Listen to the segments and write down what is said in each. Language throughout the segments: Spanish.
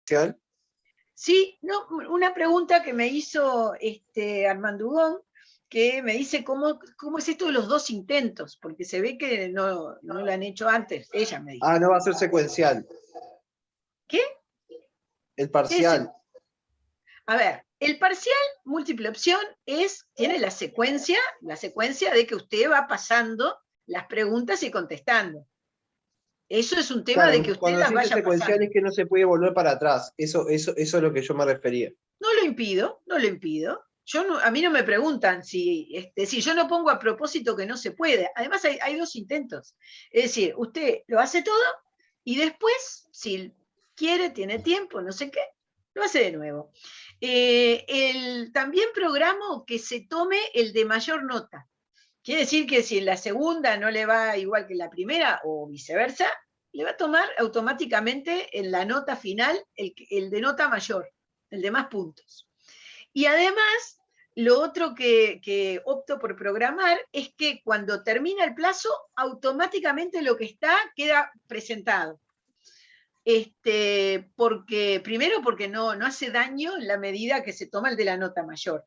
parcial? Sí, no, una pregunta que me hizo Armando Hugón, que me dice cómo es esto de los 2 intentos, porque se ve que no lo han hecho antes, ella me dice. Ah, no va a ser secuencial. ¿Qué? El parcial. A ver, el parcial múltiple opción tiene la secuencia de que usted va pasando las preguntas y contestando. Eso es un tema Claro, de que usted cuando las se dice vaya secuencial pasando. es que no se puede volver para atrás. Eso es a lo que yo me refería. No lo impido. A mí no me preguntan si yo no pongo a propósito que no se puede. Además hay 2 intentos. Es decir, usted lo hace todo y después, si quiere, tiene tiempo, no sé qué, lo hace de nuevo. También programo que se tome el de mayor nota. Quiere decir que si en la segunda no le va igual que en la primera o viceversa, le va a tomar automáticamente en la nota final el de nota mayor, el de más puntos. Y además, lo otro que opto por programar es que cuando termina el plazo, automáticamente lo que está queda presentado. Primero porque no hace daño en la medida que se toma el de la nota mayor.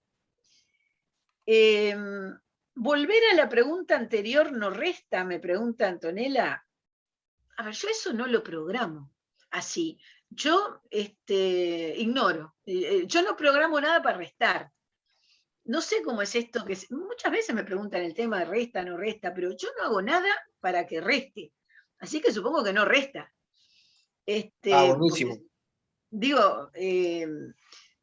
Volver a la pregunta anterior no resta, me pregunta Antonella. A ver, yo eso no lo programo así. Yo ignoro. Yo no programo nada para restar. No sé cómo es esto que muchas veces me preguntan el tema de resta, no resta, pero yo no hago nada para que reste. Así que supongo que no resta. Buenísimo. Porque, digo,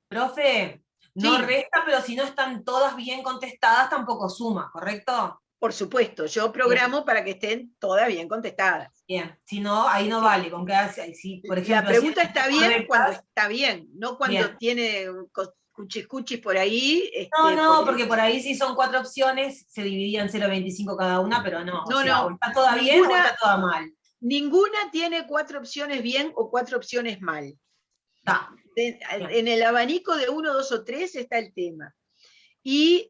profe, no sí, resta, pero si no están todas bien contestadas, tampoco suma, ¿correcto? por supuesto, yo programo para que estén todas bien contestadas. Bien, si no, ahí no vale. Con que, si, por ejemplo, la pregunta está bien correctas, cuando está bien, no cuando bien. tiene cuchis por ahí. No, porque por ahí si son 4 opciones, se dividían 0,25 cada una, pero no. No, o sea, no. o está toda bien o está toda mal. Ninguna tiene 4 opciones bien o 4 opciones mal. En el abanico de 1, 2 o 3 está el tema. Y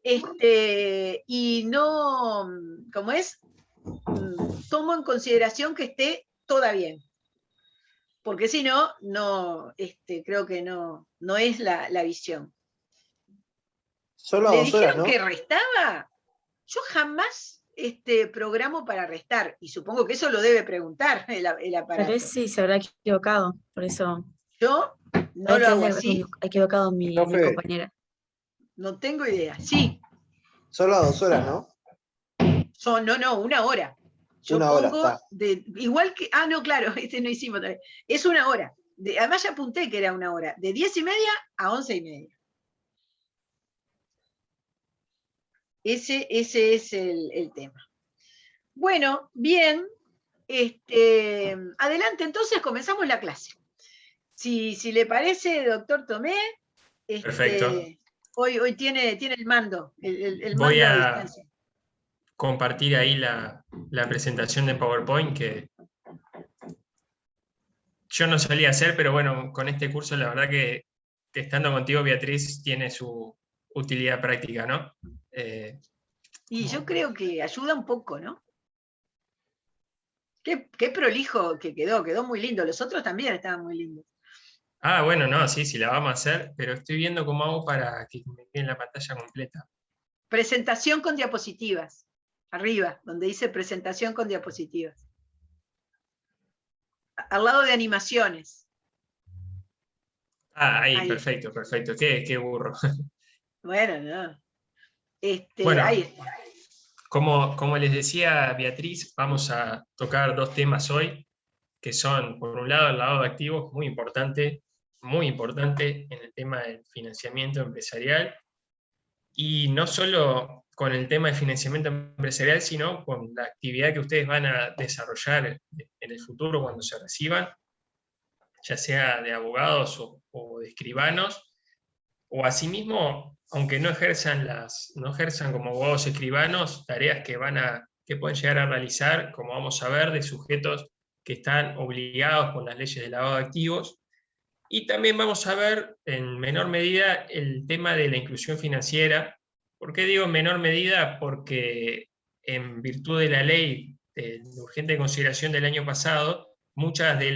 no, ¿cómo es? Tomo en consideración que esté toda bien. Porque si no, creo que no es la visión. Solo ¿Le 2 horas, dijeron ¿no? que restaba? Yo jamás programo para restar, y supongo que eso lo debe preguntar el aparato. Tal vez sí se habrá equivocado, por eso. Yo no lo hago así. Ha equivocado mi compañera. No tengo idea. Sí. Solo 2 horas, ¿no? No, 1 hora. Yo una pongo hora, igual que. Ah, no, claro, no hicimos todavía. Es 1 hora. Además ya apunté que era 1 hora. De 10:30 a 11:30. Ese es el tema. Bueno, bien. Adelante, entonces comenzamos la clase. Si le parece, doctor Tomé, Perfecto. Hoy tiene el mando, el Voy mando a a distancia. compartir ahí la presentación de PowerPoint que yo no solía hacer, pero bueno, con este curso la verdad que estando contigo, Beatriz, tiene su utilidad práctica, ¿no? Y yo creo que ayuda un poco, ¿no? Qué prolijo que quedó muy lindo. Los otros también estaban muy lindos. Ah, bueno, no, sí, la vamos a hacer, pero estoy viendo cómo hago para que me quede en la pantalla completa. Presentación con diapositivas. Arriba, donde dice presentación con diapositivas. Al lado de animaciones. Ah, ahí. Perfecto. Qué burro. Bueno, no. Bueno, ahí está. como les decía Beatriz, vamos a tocar 2 temas hoy, que son, por un lado, el lavado de activos, muy importante en el tema del financiamiento empresarial, y no solo con el tema de financiamiento empresarial, sino con la actividad que ustedes van a desarrollar en el futuro cuando se reciban, ya sea de abogados o de escribanos, o asimismo, aunque no ejerzan como abogados escribanos, tareas que pueden llegar a realizar, como vamos a ver, de sujetos que están obligados por las leyes de lavado de activos. Y también vamos a ver, en menor medida, el tema de la inclusión financiera. ¿Por qué digo en menor medida? Porque en virtud de la ley de urgente consideración del año pasado, muchas de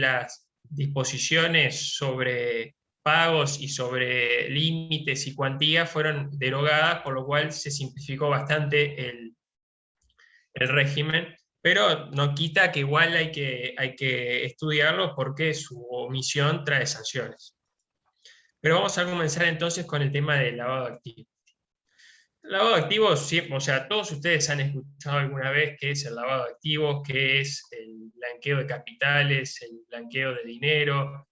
disposiciones sobre pagos y sobre límites y cuantías fueron derogadas, por lo cual se simplificó bastante el régimen, pero no quita que igual hay que estudiarlo porque su omisión trae sanciones. Pero vamos a comenzar entonces con el tema del lavado de activos. El lavado de activos, o sea, todos ustedes han escuchado alguna vez qué es el lavado de activos, qué es el blanqueo de capitales, el blanqueo de dinero.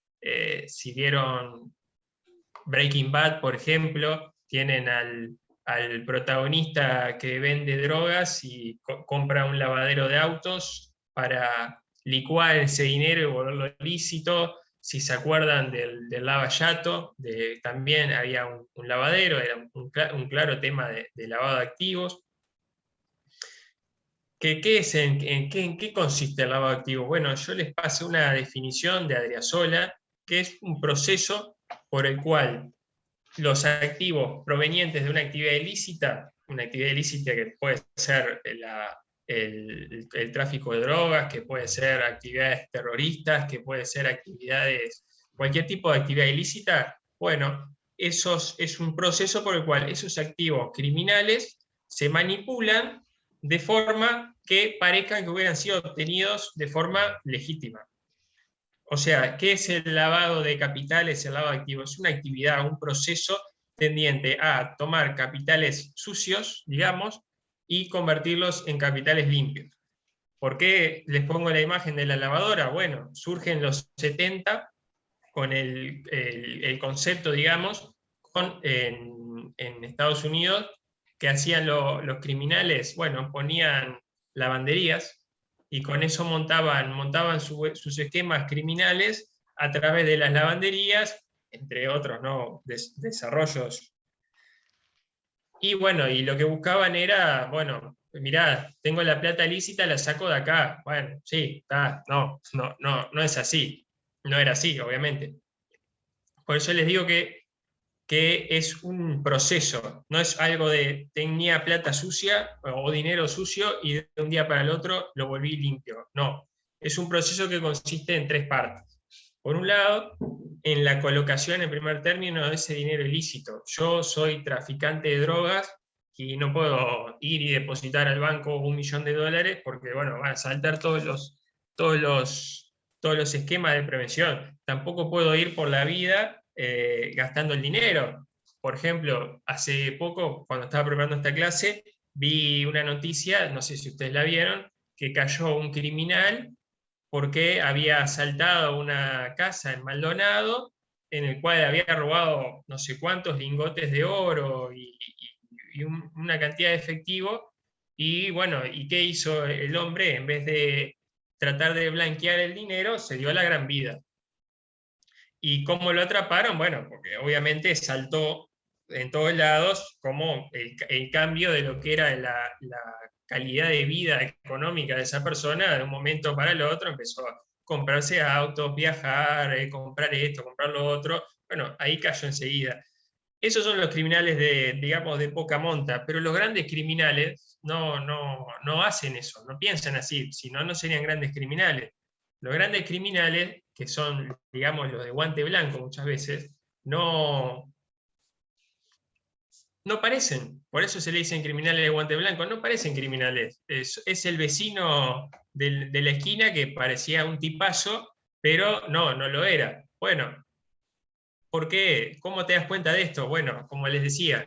Si vieron Breaking Bad, por ejemplo, tienen al protagonista que vende drogas y compra un lavadero de autos para licuar ese dinero y volverlo lícito. Si se acuerdan del lavallato, también había un lavadero, era un claro tema de lavado de activos. ¿En qué consiste el lavado de activos? Bueno, yo les pasé una definición de Adriasola, que es un proceso por el cual los activos provenientes de una actividad ilícita que puede ser el tráfico de drogas, que puede ser actividades terroristas, que puede ser cualquier tipo de actividad ilícita, bueno, es un proceso por el cual esos activos criminales se manipulan de forma que parezcan que hubieran sido obtenidos de forma legítima. O sea, ¿qué es el lavado de capitales, el lavado de activos? Es una actividad, un proceso tendiente a tomar capitales sucios, digamos, y convertirlos en capitales limpios. ¿Por qué les pongo la imagen de la lavadora? Bueno, surge en los 70 con el concepto, digamos, en Estados Unidos, que hacían los criminales, bueno, ponían lavanderías, y con eso montaban sus esquemas criminales a través de las lavanderías, entre otros, ¿no? Desarrollos. Y bueno, y lo que buscaban era, bueno, mirá, tengo la plata lícita, la saco de acá. Bueno, sí, está, no es así. No era así, obviamente. Por eso les digo que es un proceso, no es algo de tenía plata sucia o dinero sucio y de un día para el otro lo volví limpio. No, es un proceso que consiste en 3 partes. Por un lado, en la colocación en primer término de ese dinero ilícito. Yo soy traficante de drogas y no puedo ir y depositar al banco $1 millón porque, bueno, van a saltar todos los esquemas de prevención. Tampoco puedo ir por la vida gastando el dinero. Por ejemplo, hace poco, cuando estaba preparando esta clase, vi una noticia, no sé si ustedes la vieron, que cayó un criminal porque había asaltado una casa en Maldonado, en el cual había robado no sé cuántos lingotes de oro y una cantidad de efectivo. Y bueno, ¿y qué hizo el hombre? En vez de tratar de blanquear el dinero, se dio la gran vida. ¿Y cómo lo atraparon? Bueno, porque obviamente saltó en todos lados como el cambio de lo que era la calidad de vida económica de esa persona. De un momento para el otro empezó a comprarse autos, viajar, comprar esto, comprar lo otro. Bueno, ahí cayó enseguida. Esos son los criminales digamos, de poca monta, pero los grandes criminales no hacen eso, no piensan así, si no, no serían grandes criminales. Los grandes criminales, que son, digamos, los de guante blanco muchas veces, no parecen, por eso se le dicen criminales de guante blanco, no parecen criminales. Es el vecino de la esquina que parecía un tipazo, pero no lo era. Bueno, ¿por qué? ¿Cómo te das cuenta de esto? Bueno, como les decía,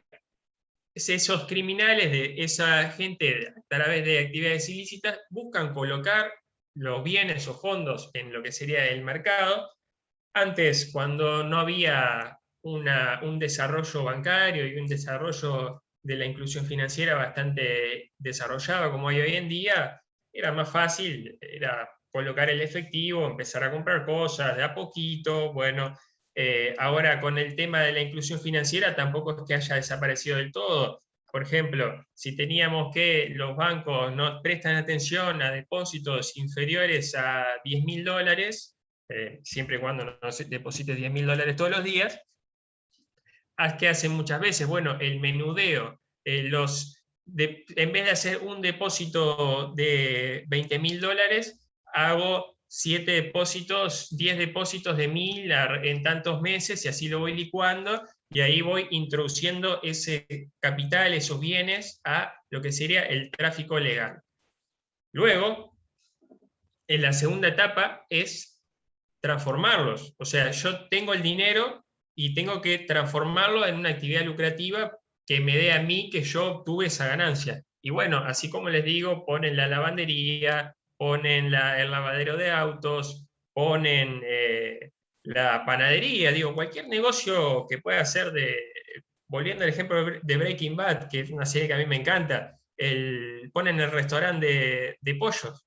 esos criminales, de esa gente a través de actividades ilícitas, buscan colocar los bienes o fondos en lo que sería el mercado. Antes, cuando no había un desarrollo bancario y un desarrollo de la inclusión financiera bastante desarrollado como hay hoy en día, era más fácil, era colocar el efectivo, empezar a comprar cosas de a poquito. Bueno, ahora con el tema de la inclusión financiera tampoco es que haya desaparecido del todo. Por ejemplo, si teníamos que los bancos no prestan atención a depósitos inferiores a $10.000, siempre y cuando no deposites $10.000 todos los días, ¿qué hacen muchas veces? Bueno, el menudeo. En vez de hacer un depósito de $20.000, hago 7 depósitos, 10 depósitos de 1000 en tantos meses, y así lo voy licuando, y ahí voy introduciendo ese capital, esos bienes, a lo que sería el tráfico legal. Luego, en la segunda etapa es transformarlos. O sea, yo tengo el dinero y tengo que transformarlo en una actividad lucrativa que me dé a mí que yo obtuve esa ganancia. Y bueno, así como les digo, ponen la lavandería, ponen el lavadero de autos, ponen la panadería, digo, cualquier negocio que pueda hacer volviendo al ejemplo de Breaking Bad, que es una serie que a mí me encanta, ponen el restaurante de pollos.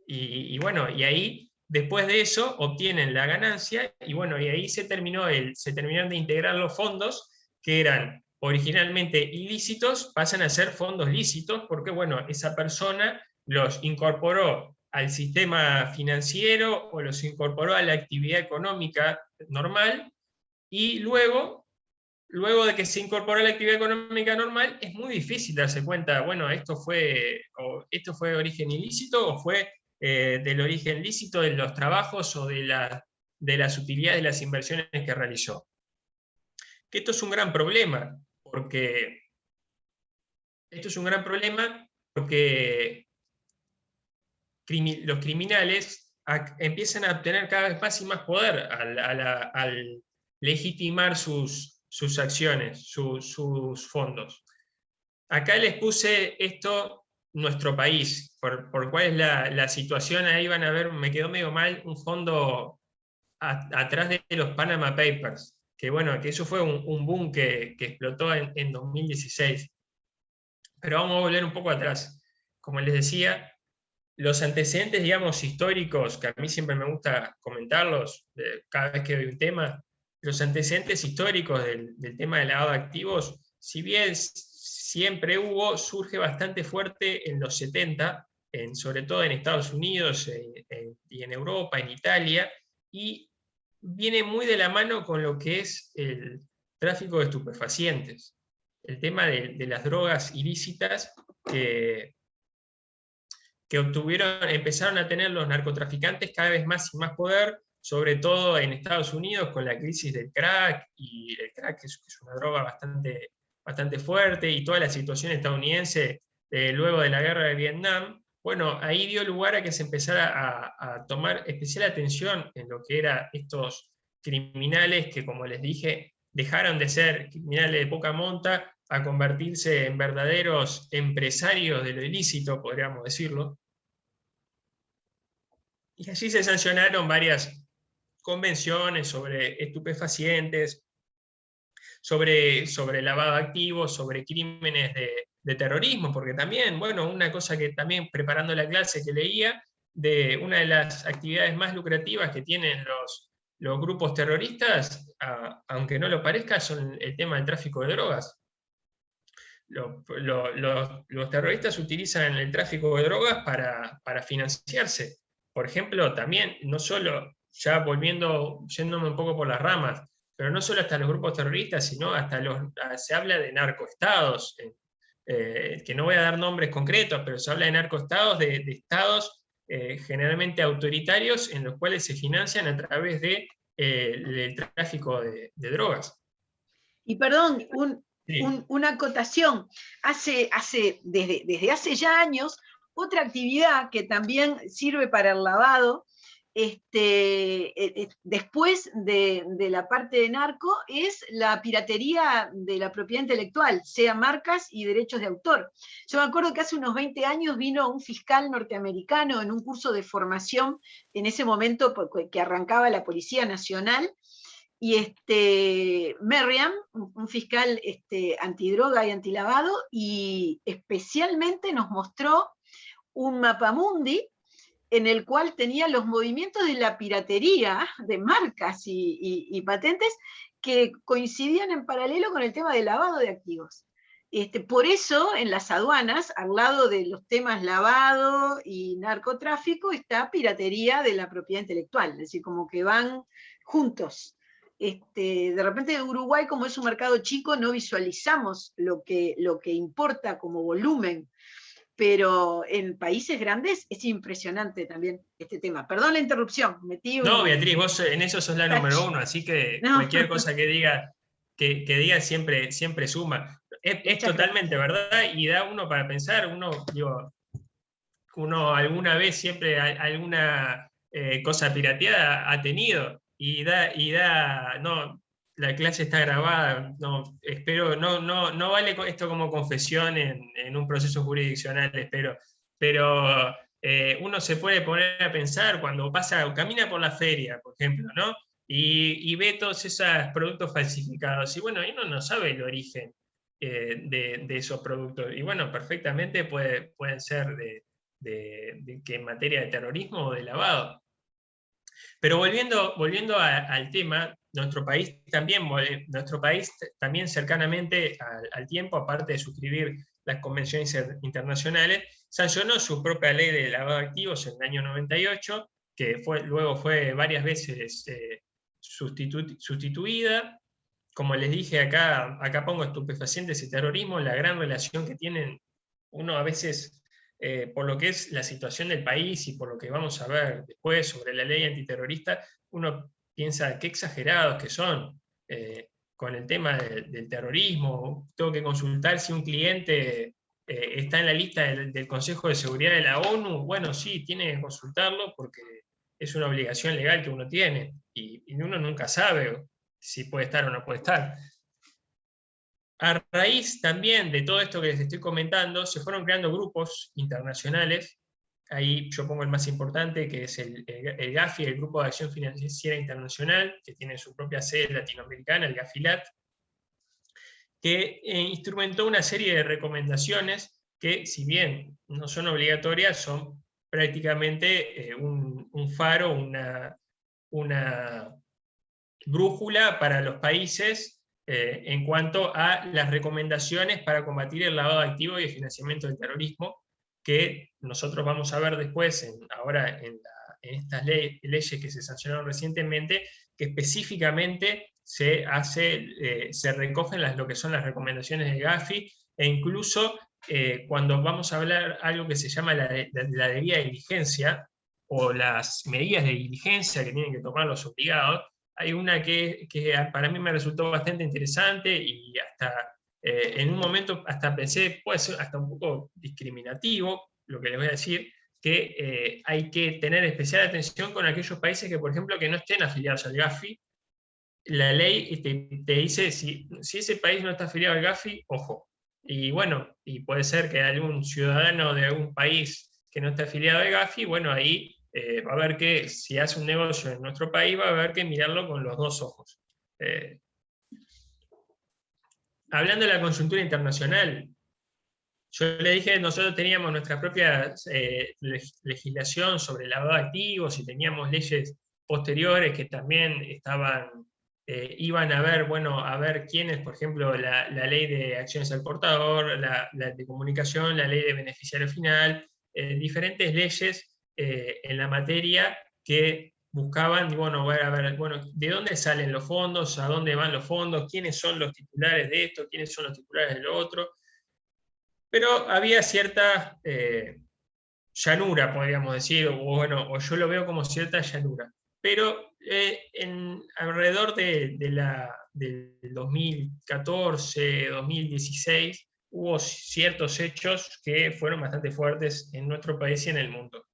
Y bueno, y ahí, después de eso, obtienen la ganancia, y bueno, y ahí se terminaron de integrar los fondos que eran originalmente ilícitos, pasan a ser fondos lícitos, porque bueno, esa persona los incorporó al sistema financiero o los incorporó a la actividad económica normal, y luego de que se incorporó a la actividad económica normal, es muy difícil darse cuenta, bueno, esto fue de origen ilícito o fue del origen lícito de los trabajos o de las utilidades de las inversiones que realizó. Que esto es un gran problema, porque los criminales empiezan a obtener cada vez más y más poder al legitimar sus acciones, sus fondos. Acá les puse esto, nuestro país, por cuál es la situación. Ahí van a ver, me quedó medio mal un fondo atrás de los Panama Papers, que bueno, que eso fue un boom que explotó en 2016. Pero vamos a volver un poco atrás. Como les decía, los antecedentes, digamos, históricos, que a mí siempre me gusta comentarlos cada vez que doy un tema, los antecedentes históricos del tema del lavado de activos, si bien siempre surge bastante fuerte en los 70, sobre todo en Estados Unidos y en Europa, en Italia, y viene muy de la mano con lo que es el tráfico de estupefacientes, el tema de las drogas ilícitas que empezaron a tener los narcotraficantes cada vez más y más poder, sobre todo en Estados Unidos con la crisis del crack, y el crack es una droga bastante fuerte, y toda la situación estadounidense luego de la guerra de Vietnam. Bueno, ahí dio lugar a que se empezara a tomar especial atención en lo que eran estos criminales que, como les dije, dejaron de ser criminales de poca monta a convertirse en verdaderos empresarios de lo ilícito, podríamos decirlo. Y así se sancionaron varias convenciones sobre estupefacientes, sobre lavado de activos, sobre crímenes de terrorismo, porque también, bueno, una cosa que también preparando la clase que leía, de una de las actividades más lucrativas que tienen los grupos terroristas, aunque no lo parezca, son el tema del tráfico de drogas. Los terroristas utilizan el tráfico de drogas para financiarse. Por ejemplo, también, no solo, ya yéndome un poco por las ramas, pero no solo hasta los grupos terroristas, sino hasta se habla de narcoestados, que no voy a dar nombres concretos, pero se habla de narcoestados, de estados generalmente autoritarios, en los cuales se financian a través del tráfico de drogas. Y perdón, Sí. una acotación. Desde hace ya años, otra actividad que también sirve para el lavado, después de la parte de narco, es la piratería de la propiedad intelectual, sea marcas y derechos de autor. Yo me acuerdo que hace unos 20 años vino un fiscal norteamericano en un curso de formación, en ese momento que arrancaba la Policía Nacional, y Merriam, un fiscal antidroga y antilavado, y especialmente nos mostró un mapamundi en el cual tenía los movimientos de la piratería de marcas y patentes que coincidían en paralelo con el tema del lavado de activos. Por eso en las aduanas, al lado de los temas lavado y narcotráfico, está piratería de la propiedad intelectual, es decir, como que van juntos. De repente de Uruguay, como es un mercado chico, no visualizamos lo que importa como volumen, pero en países grandes es impresionante también este tema. Perdón la interrupción, metí un... No, Beatriz, vos en eso sos la número uno, así que No. cualquier cosa que diga siempre suma. Es totalmente verdad y da uno para pensar, uno alguna vez siempre alguna cosa pirateada ha tenido y no, la clase está grabada, no, espero, no vale esto como confesión en un proceso jurisdiccional, espero, pero uno se puede poner a pensar cuando camina por la feria, por ejemplo, ¿no? Y ve todos esos productos falsificados, y bueno, uno no sabe el origen de esos productos, y bueno, perfectamente pueden ser de que en materia de terrorismo o de lavado. Pero volviendo al tema, nuestro país también cercanamente al tiempo, aparte de suscribir las convenciones internacionales, sancionó su propia ley de lavado de activos en el año 98, que luego fue varias veces sustituida. Como les dije, acá pongo estupefacientes y terrorismo, la gran relación que tienen uno a veces, por lo que es la situación del país y por lo que vamos a ver después sobre la ley antiterrorista, uno piensa qué exagerados que son con el tema del terrorismo. Tengo que consultar si un cliente está en la lista del Consejo de Seguridad de la ONU. Bueno, sí, tiene que consultarlo porque es una obligación legal que uno tiene y uno nunca sabe si puede estar o no puede estar. A raíz también de todo esto que les estoy comentando, se fueron creando grupos internacionales. Ahí yo pongo el más importante, que es el GAFI, el Grupo de Acción Financiera Internacional, que tiene su propia sede latinoamericana, el GAFILAT, que instrumentó una serie de recomendaciones que, si bien no son obligatorias, son prácticamente un faro, una brújula para los países en cuanto a las recomendaciones para combatir el lavado de activos y el financiamiento del terrorismo, que nosotros vamos a ver después, ahora en estas leyes que se sancionaron recientemente, que específicamente se recogen lo que son las recomendaciones de Gafi, e incluso cuando vamos a hablar algo que se llama la debida diligencia, o las medidas de diligencia que tienen que tomar los obligados, hay una que para mí me resultó bastante interesante y hasta en un momento hasta pensé, puede ser hasta un poco discriminativo, lo que les voy a decir, que hay que tener especial atención con aquellos países que, por ejemplo, que no estén afiliados al GAFI. La ley te dice, si ese país no está afiliado al GAFI, ojo. Y bueno, y puede ser que algún ciudadano de algún país que no esté afiliado al GAFI, bueno, ahí va a haber que, si hace un negocio en nuestro país, va a haber que mirarlo con los dos ojos. Hablando de la conjuntura internacional, yo le dije que nosotros teníamos nuestra propia legislación sobre lavado de activos y teníamos leyes posteriores que también iban a ver, a ver quiénes, por ejemplo, la ley de acciones al portador, la de comunicación, la ley de beneficiario final, diferentes leyes en la materia que buscaban, ¿de dónde salen los fondos? ¿A dónde van los fondos? ¿Quiénes son los titulares de esto? ¿Quiénes son los titulares de lo otro? Pero había cierta llanura, podríamos decir, o yo lo veo como cierta llanura. Pero alrededor del 2014, 2016, hubo ciertos hechos que fueron bastante fuertes en nuestro país y en el mundo.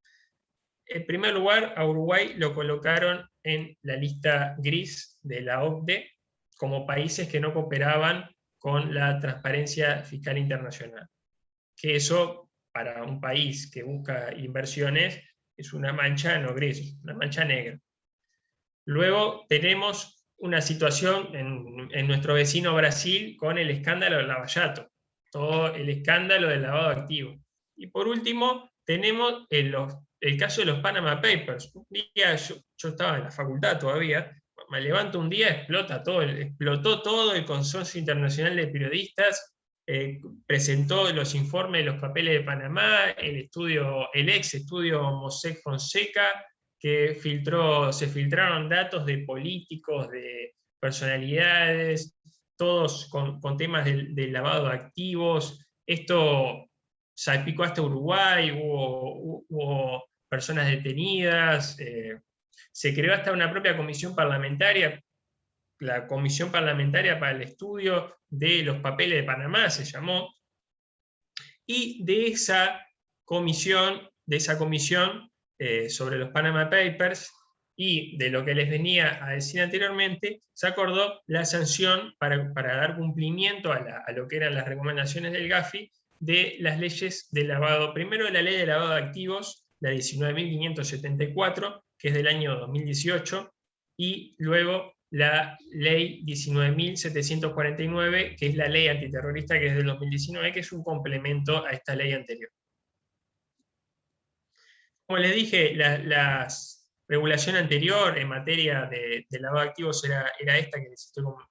En primer lugar, a Uruguay lo colocaron en la lista gris de la OCDE como países que no cooperaban con la transparencia fiscal internacional. Que eso, para un país que busca inversiones, es una mancha no gris, una mancha negra. Luego tenemos una situación en nuestro vecino Brasil con el escándalo del Lava-Jato, todo el escándalo del lavado de activos. Y por último, tenemos el caso de los Panama Papers. Un día yo estaba en la facultad todavía, me levanto un día, explotó todo el Consorcio Internacional de Periodistas, presentó los informes de los papeles de Panamá, el ex estudio Mossack Fonseca, que se filtraron datos de políticos, de personalidades, todos con temas del lavado de activos. Esto salpicó hasta Uruguay, hubo personas detenidas, se creó hasta una propia comisión parlamentaria, la Comisión Parlamentaria para el Estudio de los Papeles de Panamá se llamó, y de esa comisión sobre los Panama Papers, y de lo que les venía a decir anteriormente, se acordó la sanción para dar cumplimiento a lo que eran las recomendaciones del Gafi de las leyes de lavado, primero la ley de lavado de activos, la 19.574, que es del año 2018, y luego la ley 19.749, que es la ley antiterrorista, que es del 2019, que es un complemento a esta ley anterior. Como les dije, la regulación anterior en materia de lavado de activos era esta que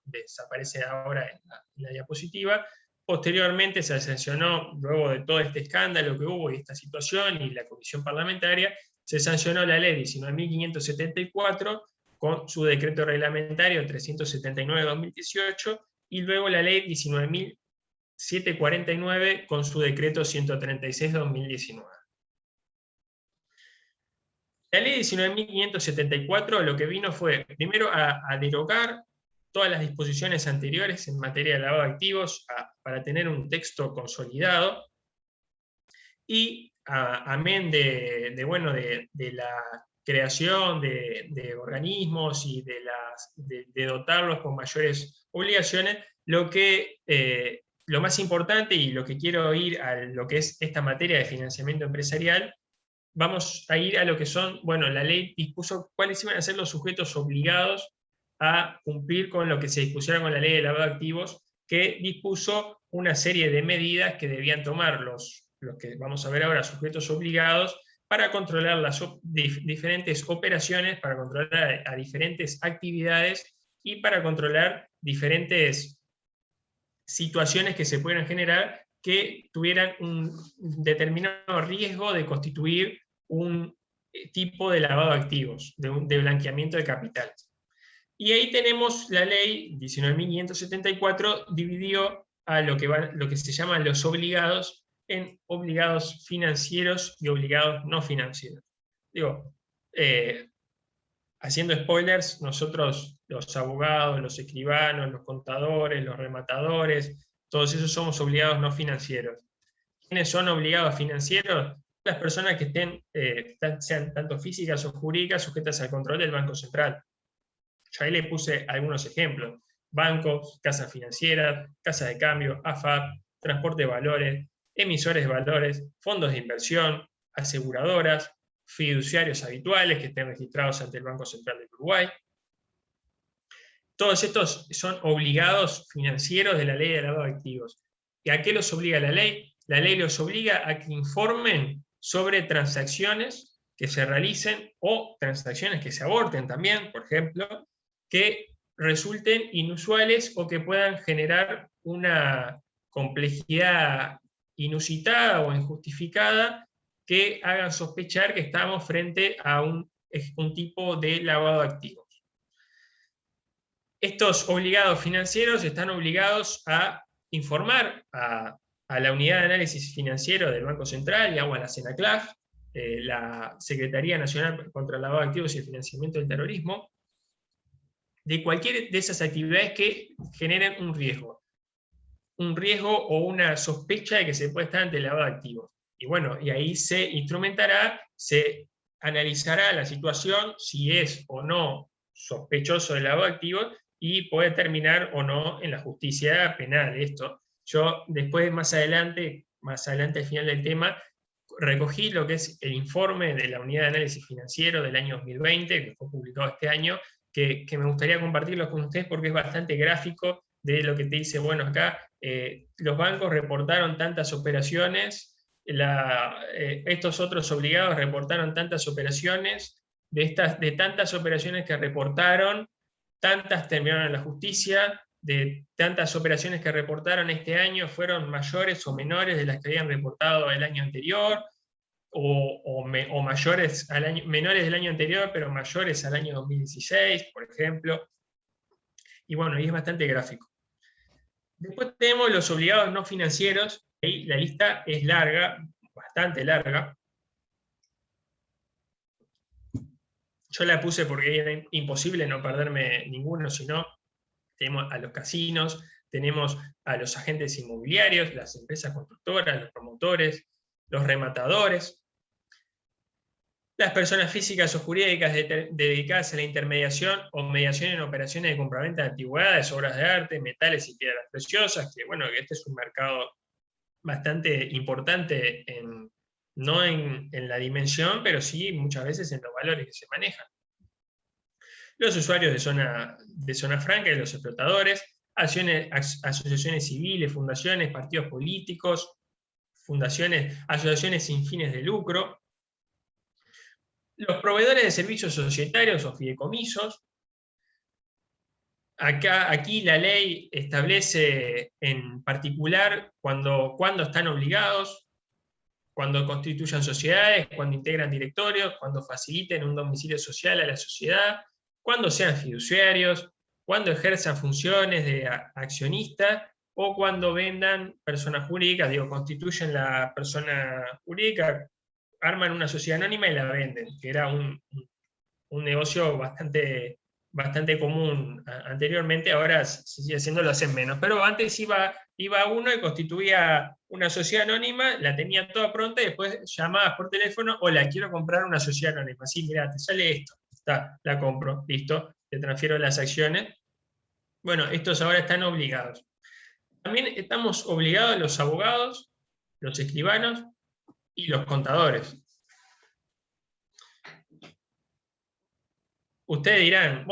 desaparece ahora en la diapositiva. Posteriormente se sancionó, luego de todo este escándalo que hubo y esta situación y la comisión parlamentaria, se sancionó la ley 19.574 con su decreto reglamentario 379-2018 y luego la ley 19.749 con su decreto 136-2019. La ley 19.574 lo que vino fue, primero, a derogar todas las disposiciones anteriores en materia de lavado de activos para tener un texto consolidado, y amén de la creación de organismos y de dotarlos con mayores obligaciones, lo más importante y lo que quiero ir a lo que es esta materia de financiamiento empresarial, vamos a ir a lo que son, la ley dispuso cuáles iban a ser los sujetos obligados a cumplir con lo que se dispusiera con la ley de lavado de activos, que dispuso una serie de medidas que debían tomar los que vamos a ver ahora, sujetos obligados, para controlar las diferentes operaciones, para controlar a diferentes actividades y para controlar diferentes situaciones que se pudieran generar que tuvieran un determinado riesgo de constituir un tipo de lavado de activos, de blanqueamiento de capitales. Y ahí tenemos la ley 19.574, dividió a lo que se llaman los obligados en obligados financieros y obligados no financieros. Haciendo spoilers, nosotros, los abogados, los escribanos, los contadores, los rematadores, todos esos somos obligados no financieros. ¿Quiénes son obligados financieros? Las personas que sean tanto físicas o jurídicas sujetas al control del Banco Central. Yo ahí le puse algunos ejemplos: bancos, casas financieras, casas de cambio, AFAP, transporte de valores, emisores de valores, fondos de inversión, aseguradoras, fiduciarios habituales que estén registrados ante el Banco Central del Uruguay. Todos estos son obligados financieros de la ley de lavado de activos. ¿Y a qué los obliga la ley? La ley los obliga a que informen sobre transacciones que se realicen o transacciones que se aborten también, por ejemplo, que resulten inusuales o que puedan generar una complejidad inusitada o injustificada que hagan sospechar que estamos frente a un tipo de lavado de activos. Estos obligados financieros están obligados a informar a la Unidad de Análisis Financiero del Banco Central y a la CENACLAF, la Secretaría Nacional contra el Lavado de Activos y el Financiamiento del Terrorismo, de cualquier de esas actividades que generen un riesgo o una sospecha de que se puede estar ante el lavado de activos. Y ahí se instrumentará, se analizará la situación, si es o no sospechoso del lavado de activos, y puede terminar o no en la justicia penal esto. Yo después, más adelante al final del tema, recogí lo que es el informe de la Unidad de Análisis Financiero del año 2020, que fue publicado este año, que me gustaría compartirlo con ustedes porque es bastante gráfico de lo que te dice, acá los bancos reportaron tantas operaciones, estos otros obligados reportaron tantas operaciones, de tantas operaciones que reportaron, tantas terminaron en la justicia, de tantas operaciones que reportaron este año fueron mayores o menores de las que habían reportado el año anterior, o mayores menores del año anterior, pero mayores al año 2016, por ejemplo. Y es bastante gráfico. Después tenemos los obligados no financieros, Ahí la lista es larga, bastante larga. Yo la puse porque era imposible no perderme ninguno, sino tenemos a los casinos, tenemos a los agentes inmobiliarios, las empresas constructoras, los promotores, los rematadores, las personas físicas o jurídicas dedicadas a la intermediación o mediación en operaciones de compraventa de antigüedades, obras de arte, metales y piedras preciosas, que bueno, que este es un mercado bastante importante, no en la dimensión, pero sí muchas veces en los valores que se manejan. Los usuarios de zona franca y los explotadores, asociaciones civiles, fundaciones, partidos políticos, asociaciones sin fines de lucro, los proveedores de servicios societarios o fideicomisos. Aquí la ley establece en particular cuando están obligados, cuando constituyan sociedades, cuando integran directorios, cuando faciliten un domicilio social a la sociedad, cuando sean fiduciarios, cuando ejerzan funciones de accionista o cuando vendan personas jurídicas, constituyen la persona jurídica, arman una sociedad anónima y la venden, que era un negocio bastante común anteriormente, ahora se sigue haciendo, lo hacen menos, pero antes iba uno y constituía una sociedad anónima, la tenía toda pronta y después llamabas por teléfono: hola, quiero comprar una sociedad anónima. Sí, mira, te sale esto, está, la compro, listo, te transfiero las acciones. Bueno, estos ahora están obligados. También estamos obligados los abogados, los escribanos y los contadores. Ustedes dirán,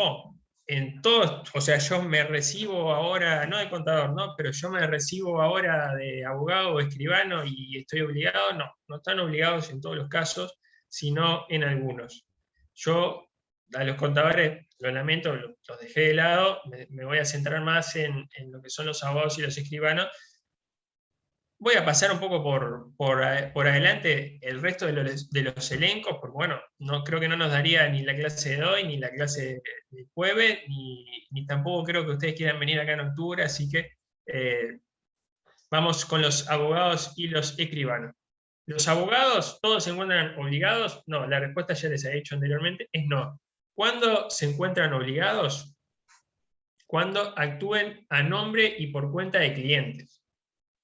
en todos, o sea, yo me recibo ahora, no de contador, ¿no? Pero yo me recibo ahora de abogado o escribano y estoy obligado. No están obligados en todos los casos, sino en algunos. Yo a los contadores, lo lamento, los dejé de lado, me voy a centrar más en lo que son los abogados y los escribanos. Voy a pasar un poco por adelante el resto de los elencos, porque bueno, creo que no nos daría ni la clase de hoy, ni la clase de jueves, ni tampoco creo que ustedes quieran venir acá en octubre, así que vamos con los abogados y los escribanos. ¿Los abogados todos se encuentran obligados? No, la respuesta ya les he dicho anteriormente, es no. ¿Cuándo se encuentran obligados? Cuando actúen a nombre y por cuenta de clientes.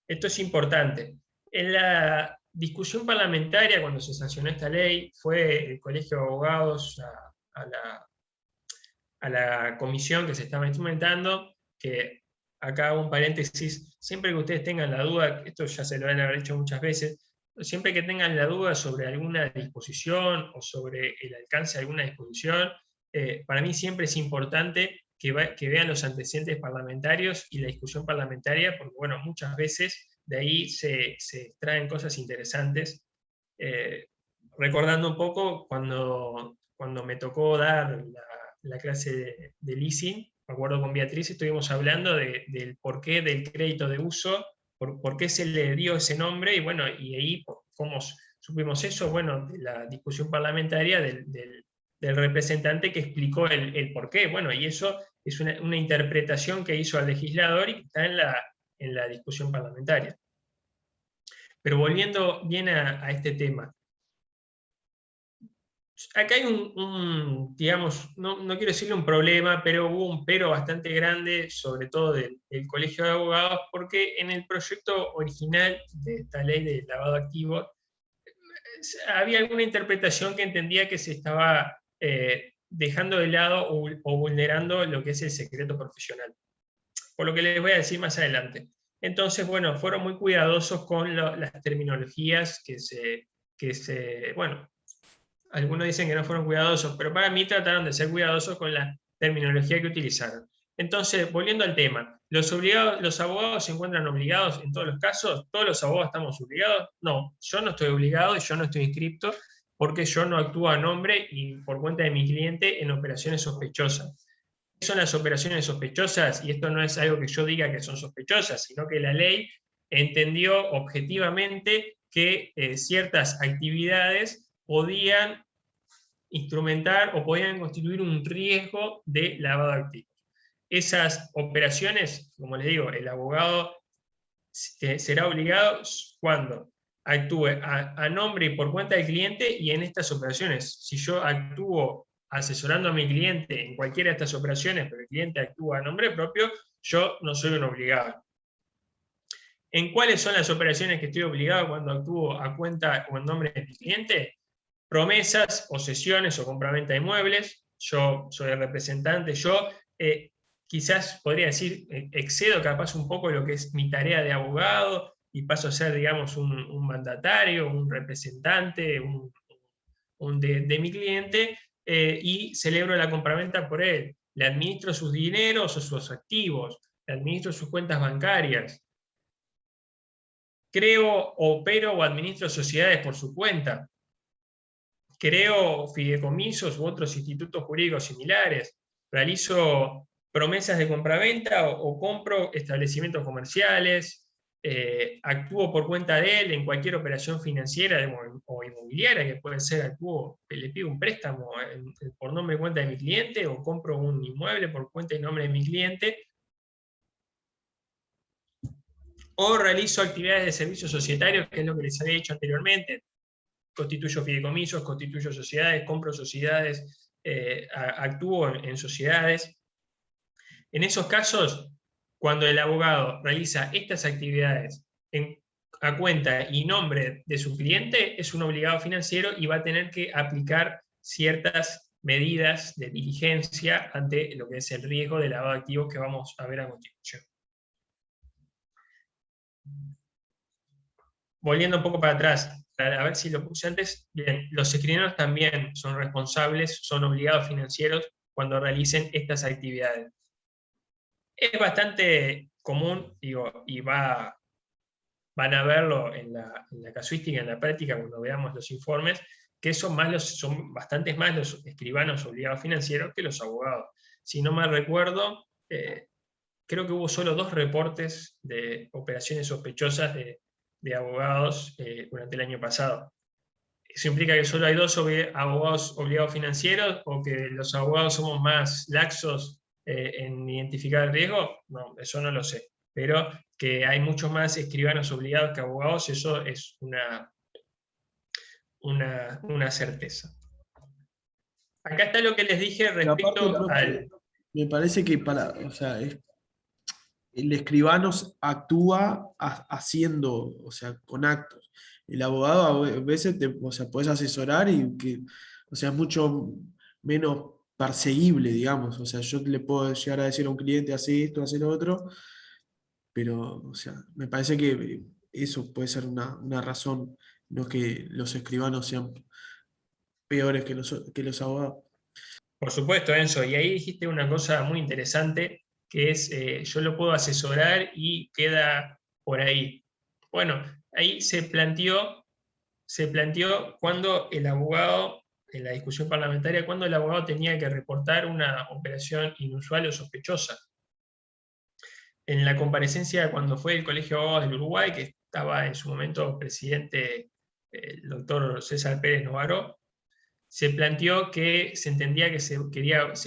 Esto es importante. En la discusión parlamentaria, cuando se sancionó esta ley, fue el Colegio de Abogados a la comisión que se estaba instrumentando, que acá hago un paréntesis: siempre que ustedes tengan la duda, esto ya se lo van a haber dicho muchas veces, siempre que tengan la duda sobre alguna disposición o sobre el alcance de alguna disposición, para mí siempre es importante que vean los antecedentes parlamentarios y la discusión parlamentaria, porque bueno, muchas veces de ahí se extraen cosas interesantes. Recordando un poco, cuando me tocó dar la clase de leasing, me acuerdo con Beatriz, estuvimos hablando del porqué del crédito de uso, por qué se le dio ese nombre, y bueno, y ahí, ¿cómo supimos eso? Bueno, de la discusión parlamentaria del representante que explicó el porqué. Bueno, y eso es una interpretación que hizo el legislador y que está en la discusión parlamentaria. Pero volviendo bien a este tema, acá hay digamos, no quiero decirle un problema, pero hubo un pero bastante grande, sobre todo del Colegio de Abogados, porque en el proyecto original de esta ley de lavado de activos había alguna interpretación que entendía que se estaba dejando de lado o vulnerando lo que es el secreto profesional, por lo que les voy a decir más adelante. Entonces, bueno, fueron muy cuidadosos con las terminologías bueno, algunos dicen que no fueron cuidadosos, pero para mí trataron de ser cuidadosos con la terminología que utilizaron. Entonces, volviendo al tema, ¿los abogados se encuentran obligados en todos los casos? ¿Todos los abogados estamos obligados? No, yo no estoy obligado y yo no estoy inscripto, porque yo no actúo a nombre y por cuenta de mi cliente en operaciones sospechosas. ¿Qué son las operaciones sospechosas? Y esto no es algo que yo diga que son sospechosas, sino que la ley entendió objetivamente que ciertas actividades podían instrumentar o podían constituir un riesgo de lavado de activos. Esas operaciones, como les digo, el abogado será obligado cuando actúe a nombre y por cuenta del cliente y en estas operaciones. Si yo actúo asesorando a mi cliente en cualquiera de estas operaciones, pero el cliente actúa a nombre propio, yo no soy un obligado. ¿En cuáles son las operaciones que estoy obligado cuando actúo a cuenta o en nombre de mi cliente? Promesas o cesiones o compraventa de inmuebles. Yo soy el representante, yo quizás podría decir, excedo capaz un poco lo que es mi tarea de abogado y paso a ser, digamos, un mandatario, un representante de mi cliente, y celebro la compraventa por él. Le administro sus dineros o sus activos, le administro sus cuentas bancarias. Creo, opero o administro sociedades por su cuenta. Creo fideicomisos u otros institutos jurídicos similares. Realizo promesas de compraventa o compro establecimientos comerciales. Actúo por cuenta de él en cualquier operación financiera o inmobiliaria, que puede ser, le pido un préstamo por nombre y cuenta de mi cliente, o compro un inmueble por cuenta y nombre de mi cliente, o realizo actividades de servicios societarios, que es lo que les había dicho anteriormente. Constituyo fideicomisos, constituyo sociedades, compro sociedades, actúo en sociedades. En esos casos, cuando el abogado realiza estas actividades a cuenta y nombre de su cliente, es un obligado financiero y va a tener que aplicar ciertas medidas de diligencia ante lo que es el riesgo de lavado de activos que vamos a ver a continuación. Volviendo un poco para atrás, a ver si lo puse antes, bien, los escribanos también son responsables, son obligados financieros cuando realicen estas actividades. Es bastante común, digo, y van a verlo en la casuística, en la práctica, cuando veamos los informes, que son bastantes más los escribanos obligados financieros que los abogados. Si no mal recuerdo, creo que hubo solo 2 reportes de operaciones sospechosas de abogados durante el año pasado. ¿Eso implica que solo hay 2 abogados obligados financieros o que los abogados somos más laxos en identificar el riesgo? No, eso no lo sé. Pero que hay muchos más escribanos obligados que abogados, eso es una certeza. Acá está lo que les dije respecto al... Me parece que el escribano actúa haciendo, o sea, con actos. El abogado a veces puedes asesorar y que, es mucho menos perseguible, digamos. O sea, yo le puedo llegar a decir a un cliente, hace esto, hace lo otro, pero, me parece que eso puede ser una razón, no que los escribanos sean peores que los abogados. Por supuesto, Enzo, y ahí dijiste una cosa muy interesante, que es, yo lo puedo asesorar y queda por ahí. Bueno, ahí se planteó cuando el abogado, en la discusión parlamentaria, cuando el abogado tenía que reportar una operación inusual o sospechosa. En la comparecencia cuando fue el Colegio de Abogados del Uruguay, que estaba en su momento presidente el doctor César Pérez Novaro, se planteó que se entendía que se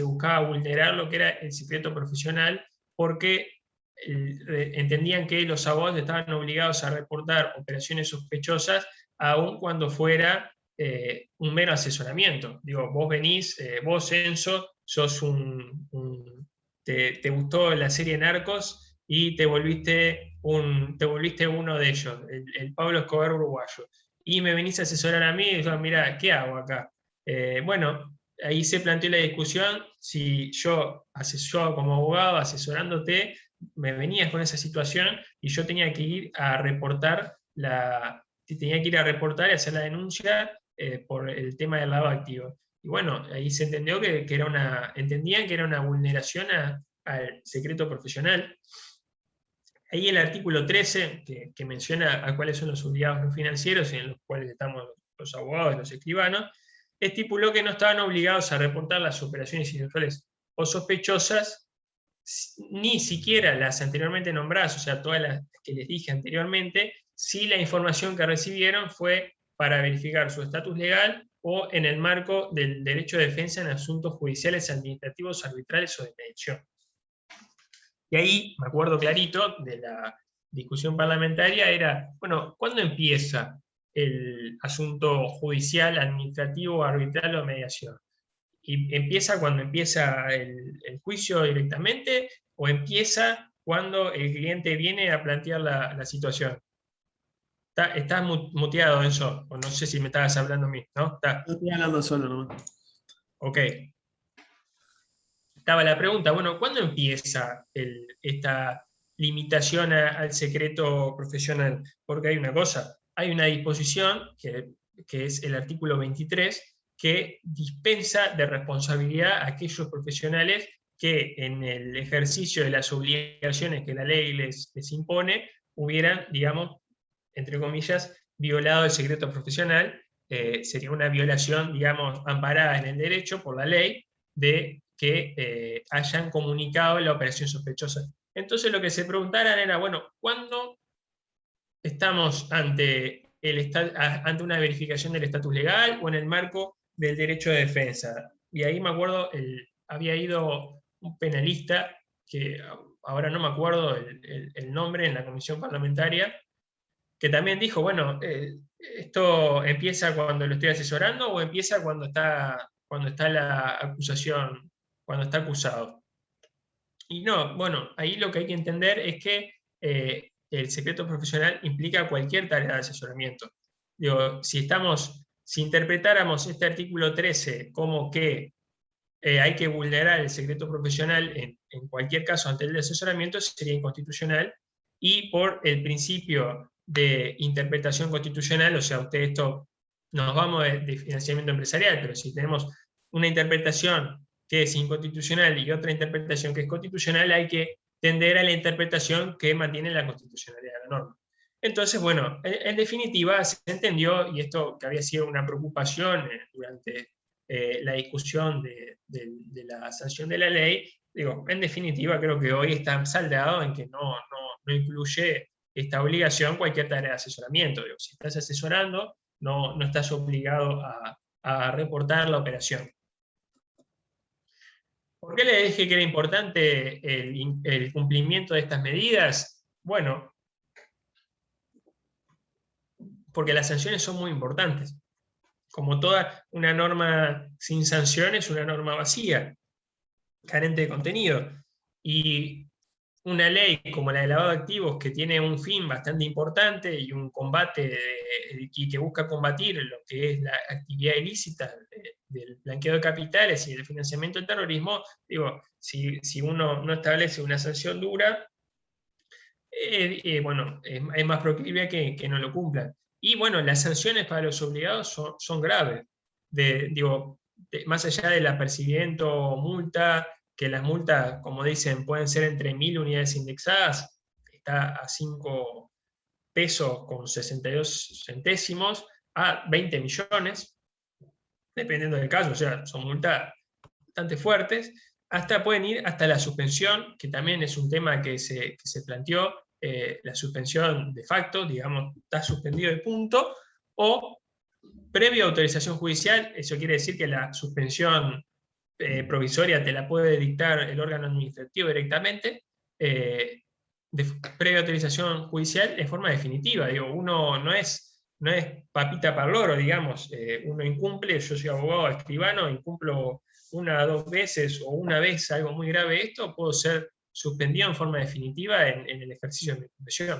buscaba vulnerar lo que era el secreto profesional, porque entendían que los abogados estaban obligados a reportar operaciones sospechosas, aun cuando fuera un mero asesoramiento. Digo, vos venís, vos Enzo, sos te gustó la serie Narcos y te volviste uno de ellos, el Pablo Escobar uruguayo. Y me venís a asesorar a mí y digo, mira, ¿qué hago acá? Bueno, ahí se planteó la discusión, si yo como abogado asesorándote, me venías con esa situación y yo tenía que ir a reportar y hacer la denuncia por el tema del lavado de activos. Y bueno, ahí se entendió entendían que era una vulneración al secreto profesional. Ahí el artículo 13, que menciona a cuáles son los obligados no financieros, en los cuales estamos los abogados y los escribanos, estipuló que no estaban obligados a reportar las operaciones inusuales o sospechosas, ni siquiera las anteriormente nombradas, o sea, todas las que les dije anteriormente, si la información que recibieron fue para verificar su estatus legal o en el marco del derecho de defensa en asuntos judiciales, administrativos, arbitrales o de mediación. Y ahí me acuerdo clarito de discusión parlamentaria era, bueno, ¿cuándo empieza el asunto judicial, administrativo, arbitral o mediación? ¿Y empieza cuando empieza el juicio directamente o empieza cuando el cliente viene a plantear la situación? Estás muteado, Enzo, o no sé si me estabas hablando a mí, ¿no? No estoy hablando solo, ¿no? Ok. Estaba la pregunta, bueno, ¿cuándo empieza esta limitación al secreto profesional? Porque hay una cosa, hay una disposición, que es el artículo 23, que dispensa de responsabilidad a aquellos profesionales que en el ejercicio de las obligaciones que la ley les impone, hubieran, digamos, entre comillas, violado el secreto profesional. Sería una violación, digamos, amparada en el derecho por la ley de que hayan comunicado la operación sospechosa. Entonces lo que se preguntaran era, bueno, ¿cuándo estamos ante una verificación del estatus legal o en el marco del derecho de defensa? Y ahí me acuerdo, había ido un penalista, que ahora no me acuerdo el nombre, en la comisión parlamentaria, que también dijo, bueno, ¿esto empieza cuando lo estoy asesorando o empieza cuando está la acusación, cuando está acusado? Y no, bueno, ahí lo que hay que entender es que el secreto profesional implica cualquier tarea de asesoramiento. Digo, si interpretáramos este artículo 13 como que hay que vulnerar el secreto profesional en cualquier caso ante el asesoramiento, sería inconstitucional, y por el principio de interpretación constitucional, o sea, esto nos vamos de financiamiento empresarial, pero si tenemos una interpretación que es inconstitucional y otra interpretación que es constitucional, hay que tender a la interpretación que mantiene la constitucionalidad de la norma. Entonces, bueno, en definitiva se entendió, y esto que había sido una preocupación durante la discusión de la sanción de la ley, digo, en definitiva creo que hoy está saldado en que no incluye esta obligación cualquier tarea de asesoramiento. Digo, si estás asesorando, no estás obligado a reportar la operación. ¿Por qué le dije que era importante el cumplimiento de estas medidas? Bueno, porque las sanciones son muy importantes. Como toda una norma sin sanciones, una norma vacía, carente de contenido. Y una ley como la de lavado de activos, que tiene un fin bastante importante y un combate y que busca combatir lo que es la actividad ilícita del blanqueo de capitales y del financiamiento del terrorismo, digo, si uno no establece una sanción dura, bueno, es más proclive que no lo cumplan. Y bueno, las sanciones para los obligados son graves. Más allá del apercibimiento o multa, que las multas, como dicen, pueden ser entre 1.000 unidades indexadas, está a 5 pesos con 62 centésimos, a 20 millones, dependiendo del caso, o sea, son multas bastante fuertes, pueden ir hasta la suspensión, que también es un tema que se planteó, la suspensión de facto, digamos, está suspendido de punto, o previa autorización judicial. Eso quiere decir que la suspensión provisoria te la puede dictar el órgano administrativo directamente, previa autorización judicial en forma definitiva. Digo, uno no es papita para el loro, digamos, uno incumple, yo soy abogado escribano, incumplo 1 o 2 veces o una vez algo muy grave de esto, puedo ser suspendido en forma definitiva en el ejercicio de mi profesión.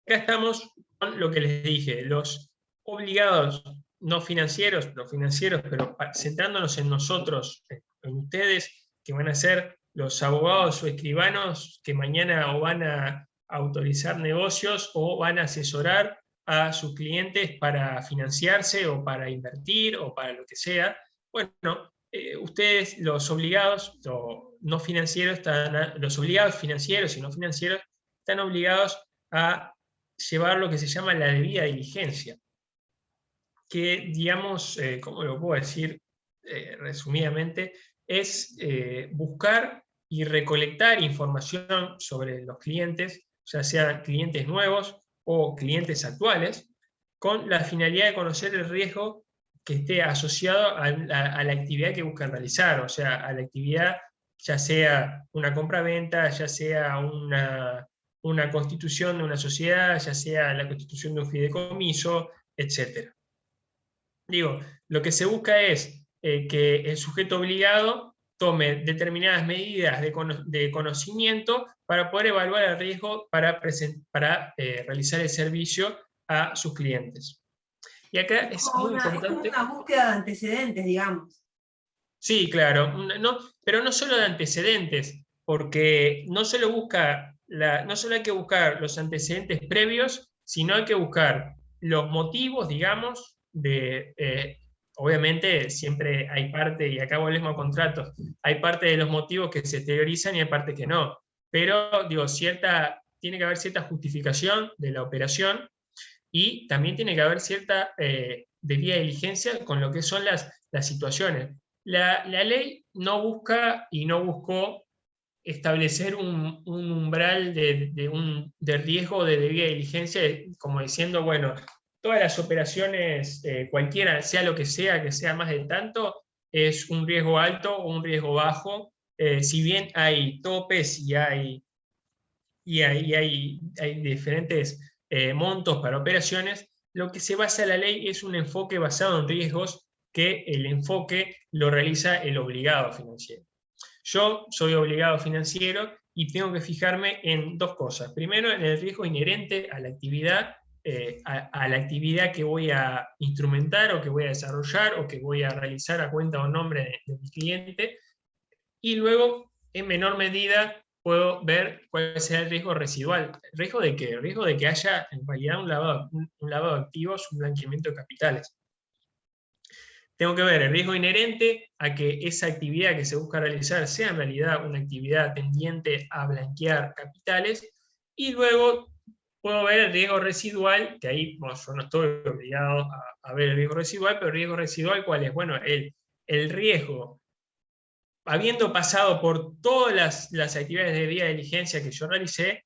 Acá estamos con lo que les dije, los obligados no financieros, los financieros, pero centrándonos en nosotros, en ustedes, que van a ser los abogados o escribanos que mañana o van a autorizar negocios o van a asesorar a sus clientes para financiarse o para invertir o para lo que sea. Bueno, ustedes, los obligados no financieros, los obligados financieros y no financieros, están obligados a llevar lo que se llama la debida diligencia, que, digamos, ¿cómo lo puedo decir resumidamente? Es buscar y recolectar información sobre los clientes, ya sean clientes nuevos o clientes actuales, con la finalidad de conocer el riesgo que esté asociado a la actividad que buscan realizar, o sea, a la actividad ya sea una compra-venta, ya sea una constitución de una sociedad, ya sea la constitución de un fideicomiso, etc. Digo, lo que se busca es que el sujeto obligado tome determinadas medidas de conocimiento para poder evaluar el riesgo para realizar el servicio a sus clientes. Y acá es muy importante... Es como una búsqueda de antecedentes, digamos. Sí, claro, pero no solo de antecedentes, porque no solo hay que buscar los antecedentes previos, sino hay que buscar los motivos, digamos, obviamente siempre hay parte, y acá volvemos a contratos, hay parte de los motivos que se exteriorizan y hay parte que no, pero digo, tiene que haber cierta justificación de la operación y también tiene que haber cierta debida diligencia con lo que son las situaciones. La ley no busca y no buscó establecer un umbral de riesgo de debida diligencia, como diciendo, bueno, todas las operaciones, cualquiera, sea lo que sea más de tanto, es un riesgo alto o un riesgo bajo, si bien hay topes y hay diferentes montos para operaciones, lo que se basa en la ley es un enfoque basado en riesgos, que el enfoque lo realiza el obligado financiero. Yo soy obligado financiero y tengo que fijarme en dos cosas. Primero, en el riesgo inherente a la actividad, a la actividad que voy a instrumentar o que voy a desarrollar o que voy a realizar a cuenta o nombre de mi cliente. Y luego, en menor medida, puedo ver cuál será el riesgo residual. ¿Riesgo de qué? El riesgo de que haya en realidad un lavado de activos, un blanqueamiento de capitales. Tengo que ver el riesgo inherente a que esa actividad que se busca realizar sea en realidad una actividad tendiente a blanquear capitales, y luego puedo ver el riesgo residual, que ahí yo no estoy obligado a ver el riesgo residual, pero el riesgo residual, ¿cuál es? Bueno, el riesgo, habiendo pasado por todas las actividades de debida diligencia que yo realicé,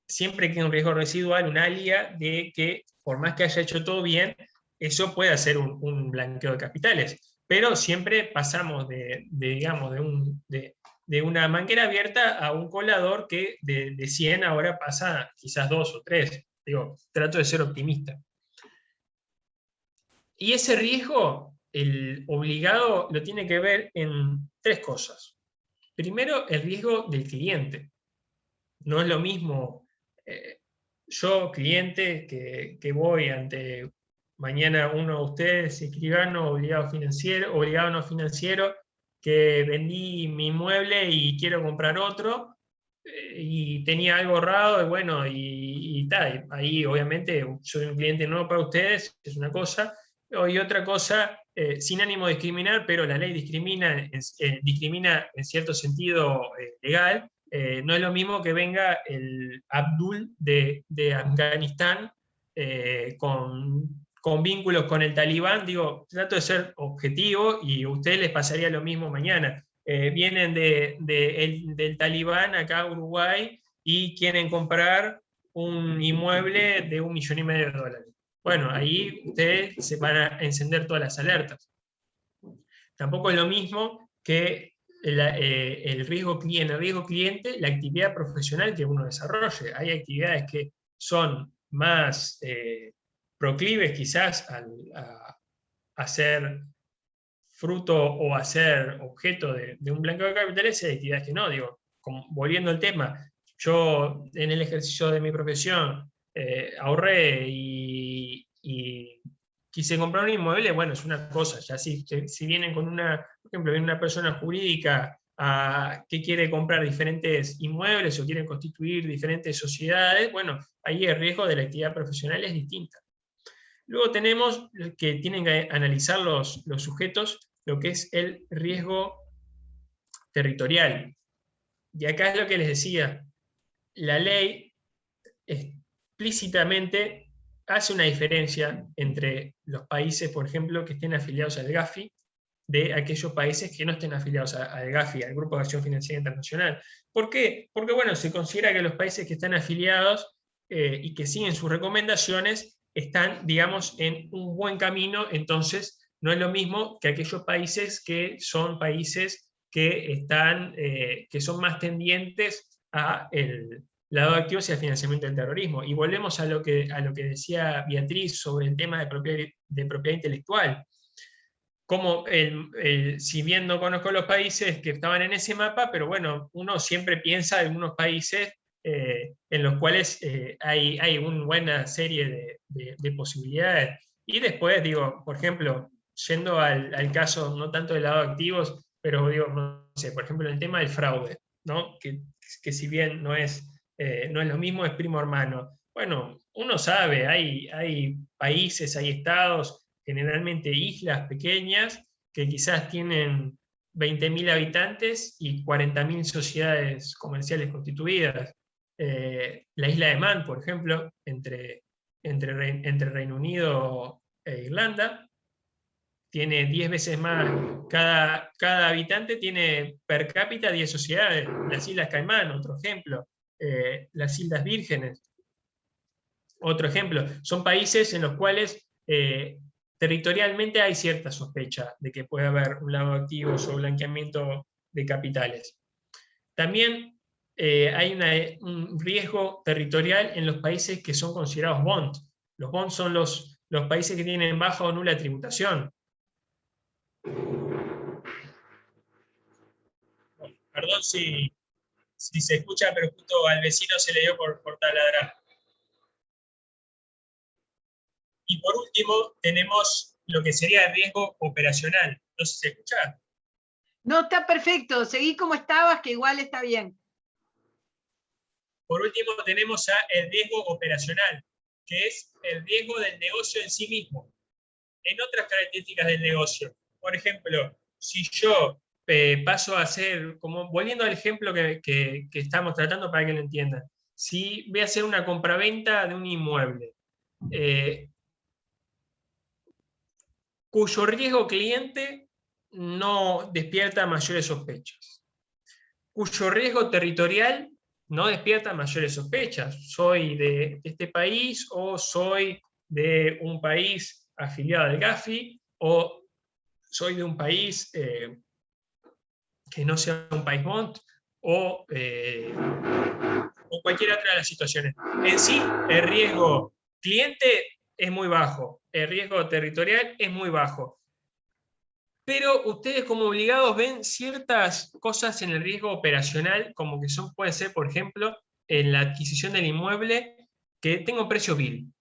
siempre queda un riesgo residual, una alias de que, por más que haya hecho todo bien, eso puede hacer un blanqueo de capitales. Pero siempre pasamos digamos, de una manguera abierta a un colador que de 100 ahora pasa quizás 2 o 3. Digo, trato de ser optimista. Y ese riesgo, el obligado lo tiene que ver en tres cosas. Primero, el riesgo del cliente. No es lo mismo yo, cliente, que voy ante mañana uno de ustedes, escribano, obligado no financiero, que vendí mi inmueble y quiero comprar otro, y tenía algo ahorrado, y bueno, y tal. Ahí obviamente soy un cliente nuevo para ustedes, es una cosa. Y otra cosa, sin ánimo de discriminar, pero la ley discrimina en cierto sentido legal. No es lo mismo que venga el Abdul de Afganistán con vínculos con el talibán. Digo, trato de ser objetivo y a ustedes les pasaría lo mismo mañana. Vienen del talibán acá a Uruguay y quieren comprar un inmueble de $1,5 millones. Bueno, ahí ustedes se van a encender todas las alertas. Tampoco es lo mismo que el riesgo cliente, la actividad profesional que uno desarrolle. Hay actividades que son más proclives quizás a ser fruto o a ser objeto de un blanqueo de capitales, y hay actividades que no. Digo, volviendo al tema, yo en el ejercicio de mi profesión ahorré y quise comprar un inmueble. Bueno, es una cosa. Ya si vienen con por ejemplo, viene una persona jurídica que quiere comprar diferentes inmuebles o quiere constituir diferentes sociedades, bueno, ahí el riesgo de la actividad profesional es distinta. Luego tenemos que tienen que analizar los sujetos lo que es el riesgo territorial. Y acá es lo que les decía, la ley explícitamente hace una diferencia entre los países, por ejemplo, que estén afiliados al GAFI, de aquellos países que no estén afiliados al GAFI, al Grupo de Acción Financiera Internacional. ¿Por qué? Porque bueno, se considera que los países que están afiliados y que siguen sus recomendaciones están, digamos, en un buen camino. Entonces no es lo mismo que aquellos países que son países que son más tendientes a el lado activo hacia el financiamiento del terrorismo. Y volvemos a lo que decía Beatriz sobre el tema de propiedad intelectual. Como si bien no conozco los países que estaban en ese mapa, pero bueno, uno siempre piensa en unos países en los cuales hay una buena serie de posibilidades. Y después, digo, por ejemplo, yendo al caso no tanto del lado de activos, pero digo, no sé, por ejemplo, el tema del fraude, ¿no? Que si bien no es lo mismo, es primo hermano. Bueno, uno sabe, hay países, hay estados, generalmente islas pequeñas, que quizás tienen 20.000 habitantes y 40.000 sociedades comerciales constituidas. La isla de Man, por ejemplo, entre Reino Unido e Irlanda, tiene 10 veces más, cada habitante tiene per cápita 10 sociedades. Las Islas Caimán, otro ejemplo. Las Islas Vírgenes, otro ejemplo. Son países en los cuales territorialmente hay cierta sospecha de que puede haber un lavado de activos o blanqueamiento de capitales. También hay un riesgo territorial en los países que son considerados bond. Los bonds son los países que tienen baja o nula tributación. Perdón si se escucha, pero justo al vecino se le dio por taladrar. Y por último, tenemos lo que sería el riesgo operacional. No sé si se escucha. No, está perfecto. Seguí como estabas, que igual está bien. Por último, tenemos el riesgo operacional, que es el riesgo del negocio en sí mismo. En otras características del negocio. Por ejemplo, si yo paso a hacer, como volviendo al ejemplo que estamos tratando para que lo entiendan, si voy a hacer una compraventa de un inmueble, cuyo riesgo cliente no despierta mayores sospechas, cuyo riesgo territorial no despierta mayores sospechas. Soy de este país o soy de un país afiliado al GAFI o soy de un país que no sea un país bond o cualquier otra de las situaciones. En sí, el riesgo cliente es muy bajo, el riesgo territorial es muy bajo. Pero ustedes como obligados ven ciertas cosas en el riesgo operacional, como que puede ser, por ejemplo, en la adquisición del inmueble, que tengo precio vil.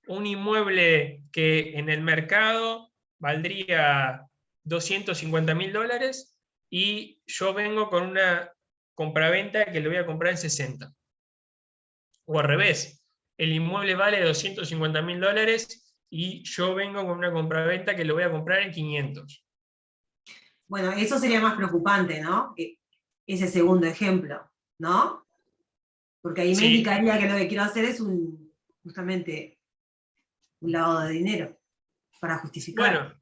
Un inmueble que en el mercado valdría $250.000 y yo vengo con una compraventa que lo voy a comprar en 60. O al revés, el inmueble vale $250.000 y yo vengo con una compraventa que lo voy a comprar en 500. Bueno, eso sería más preocupante, ¿no? Ese segundo ejemplo, ¿no? Porque ahí me Sí. indicaría que lo que quiero hacer es justamente un lavado de dinero para justificar. Bueno,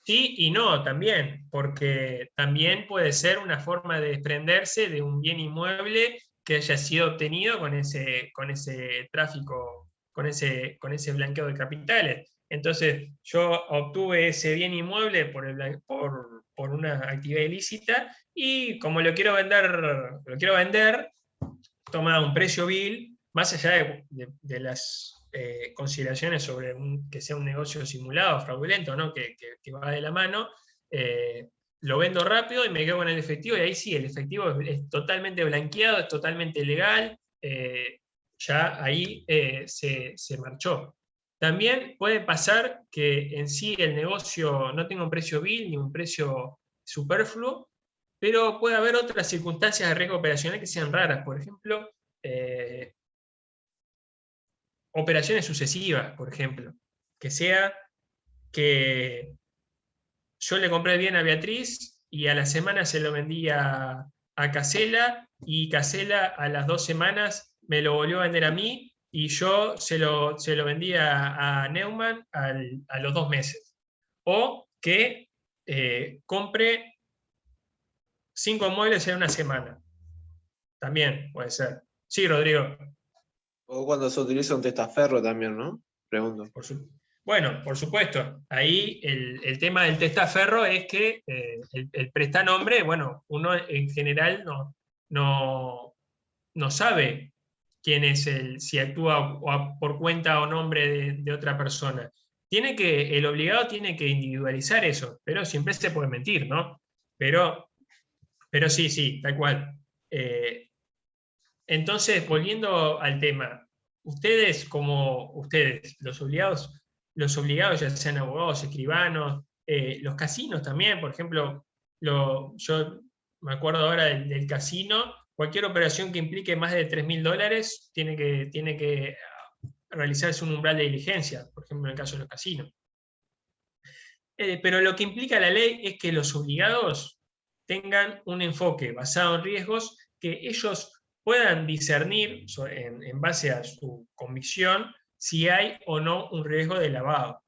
sí y no también, porque también puede ser una forma de desprenderse de un bien inmueble que haya sido obtenido con ese tráfico, con ese blanqueo de capitales. Entonces, yo obtuve ese bien inmueble por una actividad ilícita y como lo quiero vender, toma un precio vil, más allá de las consideraciones sobre que sea un negocio simulado, fraudulento, ¿no? que va de la mano, lo vendo rápido y me quedo con el efectivo, y ahí sí, el efectivo es totalmente blanqueado, es totalmente legal, ya ahí se marchó. También puede pasar que en sí el negocio no tenga un precio vil ni un precio superfluo, pero puede haber otras circunstancias de riesgo operacional que sean raras. Por ejemplo, operaciones sucesivas, por ejemplo. Que sea que yo le compré el bien a Beatriz y a la semana se lo vendí a Casella y Casella a las 2 semanas me lo volvió a vender a mí y yo se lo vendí a Neumann a los 2 meses. O que compre 5 muebles en una semana. También puede ser. Sí, Rodrigo. O cuando se utiliza un testaferro también, ¿no? Pregunto. Bueno, por supuesto, ahí el tema del testaferro es que el prestanombre, bueno, uno en general no sabe quién es si actúa por cuenta o nombre de otra persona. El obligado tiene que individualizar eso, pero siempre se puede mentir, ¿no? Pero sí, tal cual. Entonces, volviendo al tema, ustedes, los obligados, ya sean abogados, escribanos, los casinos también, por ejemplo, yo me acuerdo ahora del casino, cualquier operación que implique más de $3.000 tiene que realizarse un umbral de diligencia, por ejemplo, en el caso de los casinos. Pero lo que implica la ley es que los obligados tengan un enfoque basado en riesgos que ellos puedan discernir en base a su convicción si hay o no un riesgo de lavado.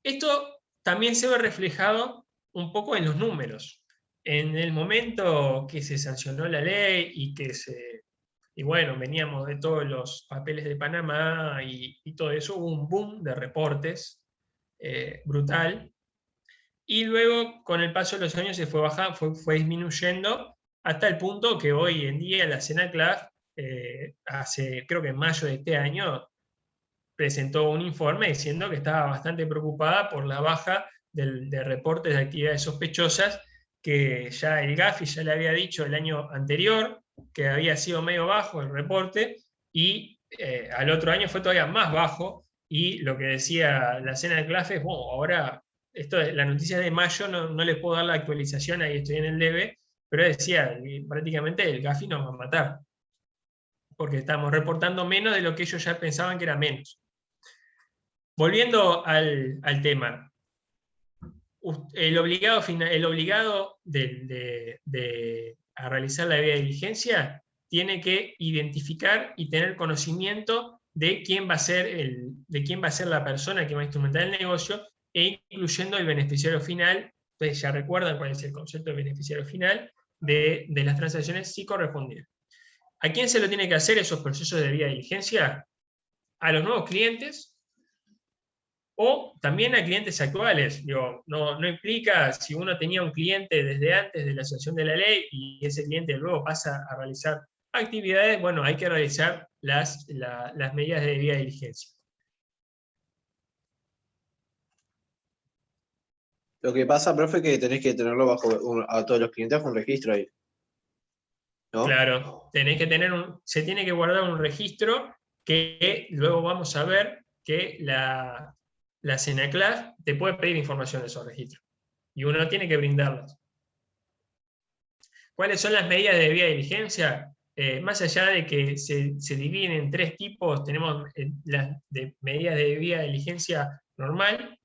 Esto también se ve reflejado un poco en los números. En el momento que se sancionó la ley y bueno, veníamos de todos los papeles de Panamá y todo eso, hubo un boom de reportes brutal, y luego con el paso de los años se fue bajando, fue disminuyendo, hasta el punto que hoy en día la CENACLAF, creo que en mayo de este año, presentó un informe diciendo que estaba bastante preocupada por la baja de reportes de actividades sospechosas, que ya el GAFI ya le había dicho el año anterior que había sido medio bajo el reporte, y al otro año fue todavía más bajo, y lo que decía la CENACLAF es, bueno, ahora, la noticia de mayo no les puedo dar la actualización, ahí estoy en el debe, pero decía, prácticamente el GAFI nos va a matar, porque estamos reportando menos de lo que ellos ya pensaban que era menos. Volviendo al tema, el obligado a realizar la debida diligencia tiene que identificar y tener conocimiento de quién va a ser la persona que va a instrumentar el negocio, e incluyendo el beneficiario final. Ustedes ya recuerdan cuál es el concepto de beneficiario final de las transacciones sí correspondidas. ¿A quién se lo tiene que hacer esos procesos de debida diligencia? A los nuevos clientes, o también a clientes actuales. No implica, si uno tenía un cliente desde antes de la sanción de la ley y ese cliente luego pasa a realizar actividades, bueno, hay que realizar las medidas de debida diligencia. Lo que pasa, profe, es que tenés que tenerlo a todos los clientes bajo un registro ahí, ¿no? Claro, se tiene que guardar un registro que luego vamos a ver que la CENACLAF te puede pedir información de esos registros, y uno tiene que brindarlas. ¿Cuáles son las medidas de debida diligencia? Más allá de que se dividen en 3 tipos, tenemos las medidas de debida diligencia normal,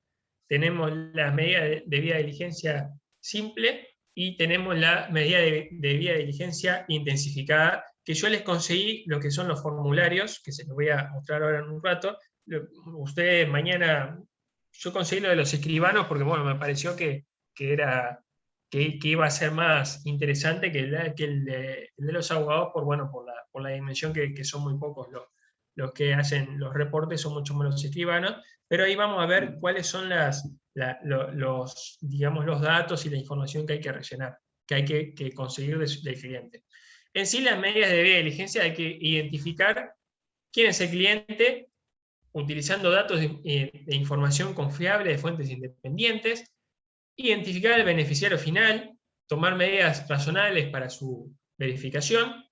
tenemos las medidas de debida diligencia simple, y tenemos la medida de debida diligencia intensificada, que yo les conseguí lo que son los formularios, que se los voy a mostrar ahora en un rato. Ustedes mañana, yo conseguí lo de los escribanos porque bueno, me pareció que iba a ser más interesante que el de los abogados, por la dimensión que son muy pocos los que hacen los reportes, son mucho menos los escribanos, pero ahí vamos a ver cuáles son los datos y la información que hay que rellenar, que hay que conseguir del cliente. En sí, las medidas de debida diligencia hay que identificar quién es el cliente, utilizando datos de información confiable de fuentes independientes, identificar el beneficiario final, tomar medidas razonables para su verificación,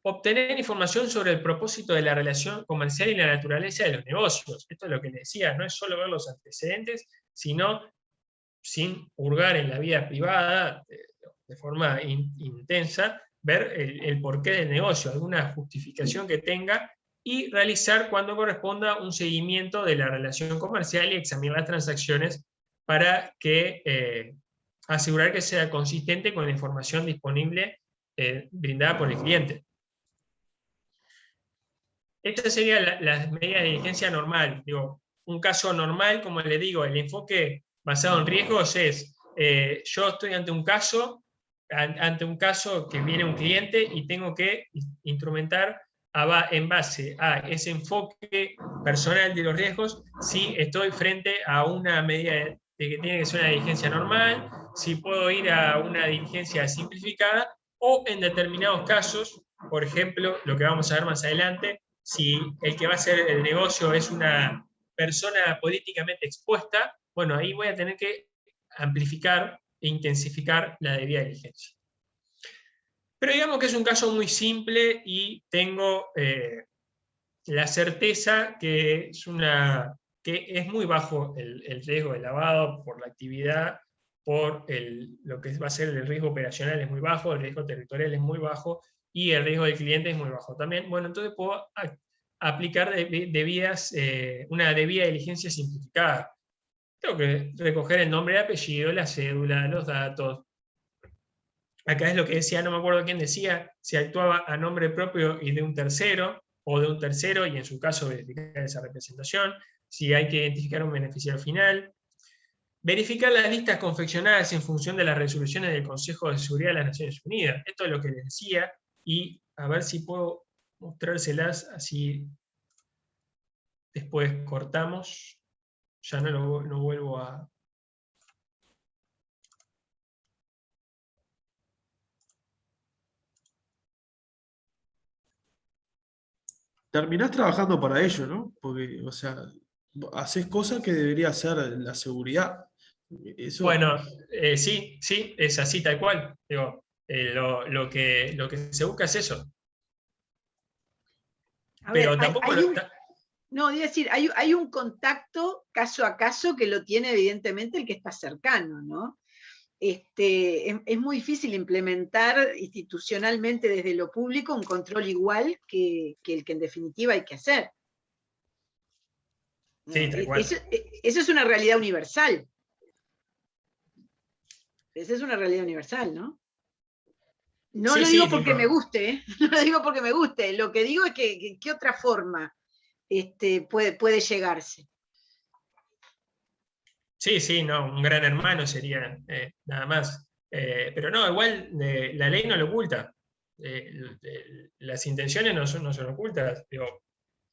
obtener información sobre el propósito de la relación comercial y la naturaleza de los negocios. Esto es lo que les decía, no es solo ver los antecedentes, sino, sin hurgar en la vida privada de forma intensa, ver el porqué del negocio, alguna justificación que tenga, y realizar, cuando corresponda, un seguimiento de la relación comercial y examinar las transacciones para asegurar que sea consistente con la información disponible brindada por el cliente. Esta sería la medida de diligencia normal. Un caso normal, como les digo, el enfoque basado en riesgos es, yo estoy ante un caso que viene un cliente y tengo que instrumentar en base a ese enfoque personal de los riesgos, si estoy frente a una medida de que tiene que ser una diligencia normal, si puedo ir a una diligencia simplificada, o en determinados casos, por ejemplo, lo que vamos a ver más adelante, si el que va a hacer el negocio es una persona políticamente expuesta, bueno, ahí voy a tener que amplificar e intensificar la debida diligencia. Pero digamos que es un caso muy simple y tengo la certeza que es muy bajo el riesgo de lavado por la actividad, por lo que va a ser el riesgo operacional es muy bajo, el riesgo territorial es muy bajo y el riesgo del cliente es muy bajo también. Bueno, entonces puedo aplicar una debida diligencia simplificada. Tengo que recoger el nombre y apellido, la cédula, los datos. Acá es lo que decía, no me acuerdo quién decía, si actuaba a nombre propio y de un tercero, o de un tercero, y en su caso verificar esa representación, si hay que identificar un beneficiario final. Verificar las listas confeccionadas en función de las resoluciones del Consejo de Seguridad de las Naciones Unidas. Esto es lo que les decía, y a ver si puedo mostrárselas, así después cortamos. Ya no vuelvo a... Terminás trabajando para ello, ¿no? Porque, o sea, haces cosas que debería hacer la seguridad. Eso, Bueno, sí, es así tal cual. Digo, lo que se busca es eso. A Pero ver, tampoco... no, es decir, hay un contacto caso a caso que lo tiene evidentemente el que está cercano, ¿no? Es muy difícil implementar institucionalmente desde lo público un control igual que el que en definitiva hay que hacer. Sí, tal cual. Eso es una realidad universal. Esa es una realidad universal, ¿no? No Sí, lo digo sí, porque digo. me guste, ¿eh? No lo digo porque me guste. Lo que digo es que ¿qué otra forma puede llegarse? Sí, no, un gran hermano sería nada más. Pero no, igual la ley no lo oculta. Las intenciones no son ocultas. Digo,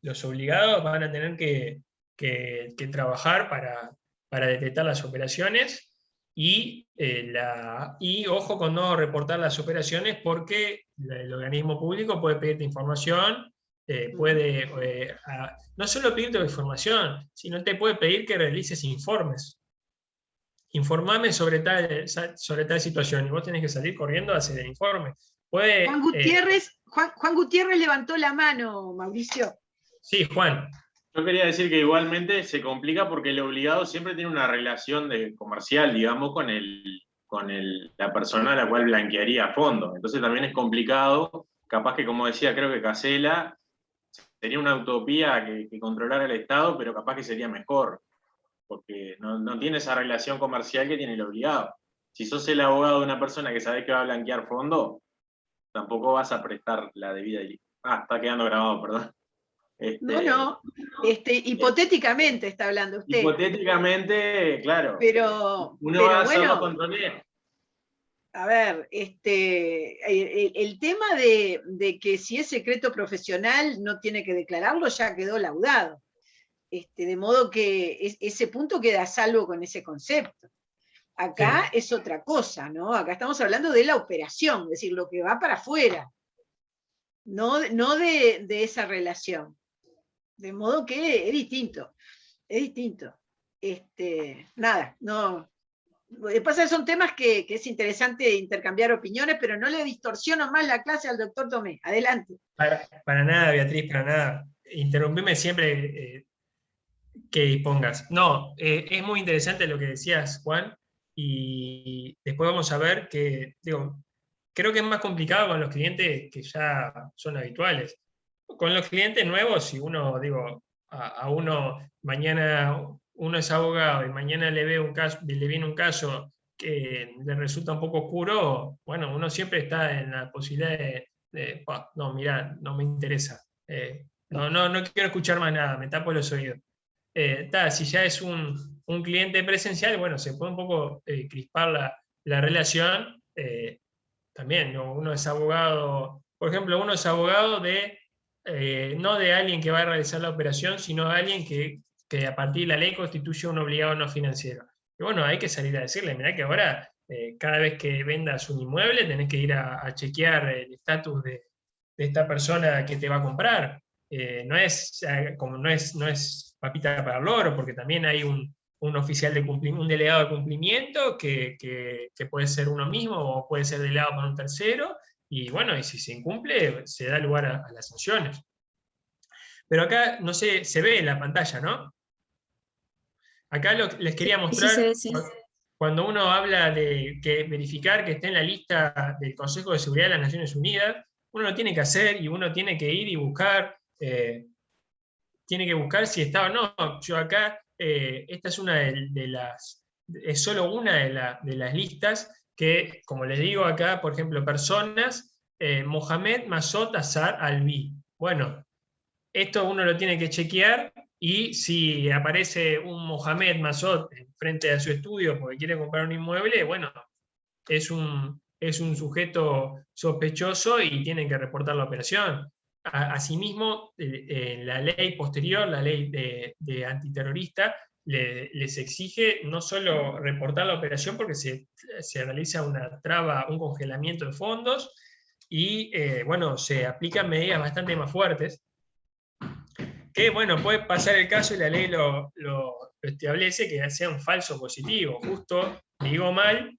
los obligados van a tener que trabajar para detectar las operaciones y ojo con no reportar las operaciones porque el organismo público puede pedirte información, puede no solo pedirte información, sino te puede pedir que realices informes. Informame sobre tal situación, y vos tenés que salir corriendo a hacer el informe. Juan Gutiérrez levantó la mano, Mauricio. Sí, Juan. Yo quería decir que igualmente se complica porque el obligado siempre tiene una relación comercial, digamos, con la persona a la cual blanquearía a fondo. Entonces también es complicado, capaz que como decía, creo que Casella, sería una utopía que controlara el Estado, pero capaz que sería mejor, porque no tiene esa relación comercial que tiene el obligado. Si sos el abogado de una persona que sabés que va a blanquear fondo, tampoco vas a prestar la debida diligencia. Está quedando grabado, perdón. Hipotéticamente está hablando usted. Hipotéticamente, claro. Pero Uno va a hacerlo bueno, controlé. a ver, el tema de que si es secreto profesional no tiene que declararlo ya quedó laudado. De modo que ese punto queda a salvo con ese concepto. Acá Sí. es otra cosa, ¿no? Acá estamos hablando de la operación, es decir, lo que va para afuera, no de esa relación. De modo que es distinto, es distinto. Nada, no. Lo que pasa es que son temas que es interesante intercambiar opiniones, pero no le distorsiono más la clase al doctor Tomé. Adelante. Para nada, Beatriz, para nada. Interrumpime siempre que dispongas. No, es muy interesante lo que decías, Juan, y después vamos a ver que, digo, creo que es más complicado con los clientes que ya son habituales. Con los clientes nuevos, si uno, digo, a uno mañana uno es abogado y mañana le viene un caso que le resulta un poco oscuro, bueno, uno siempre está en la posibilidad no, mirá, no me interesa. No quiero escuchar más nada, me tapo los oídos. Si ya es un cliente presencial, bueno, se puede un poco crispar la relación. También, ¿no? Uno es abogado, por ejemplo, uno es abogado de no de alguien que va a realizar la operación, sino de alguien que a partir de la ley constituye un obligado no financiero. Y bueno, hay que salir a decirle, mirá que ahora cada vez que vendas un inmueble tenés que ir a chequear el estatus de esta persona que te va a comprar. No es papita para el loro, porque también hay un oficial de cumplimiento, un delegado de cumplimiento que puede ser uno mismo o puede ser delegado por un tercero, y bueno, y si se incumple, se da lugar a las sanciones. Pero acá, no sé, se ve en la pantalla, ¿no? Acá les quería mostrar, Sí, sí. cuando uno habla de verificar que esté en la lista del Consejo de Seguridad de las Naciones Unidas, uno lo tiene que hacer y uno tiene que ir y buscar, tiene que buscar si está o no. Yo acá, esta es una es solo una de las listas que, como les digo acá, por ejemplo, personas, Mohamed Massoud Azar Albi. Bueno, esto uno lo tiene que chequear, y si aparece un Mohamed Massoud frente a su estudio porque quiere comprar un inmueble, bueno, es un sujeto sospechoso y tienen que reportar la operación. Asimismo, la ley posterior, la ley de antiterrorista, les exige no solo reportar la operación porque se realiza una traba, un congelamiento de fondos, y bueno, se aplican medidas bastante más fuertes, que bueno, puede pasar el caso y la ley lo establece, que sea un falso positivo, justo digo mal,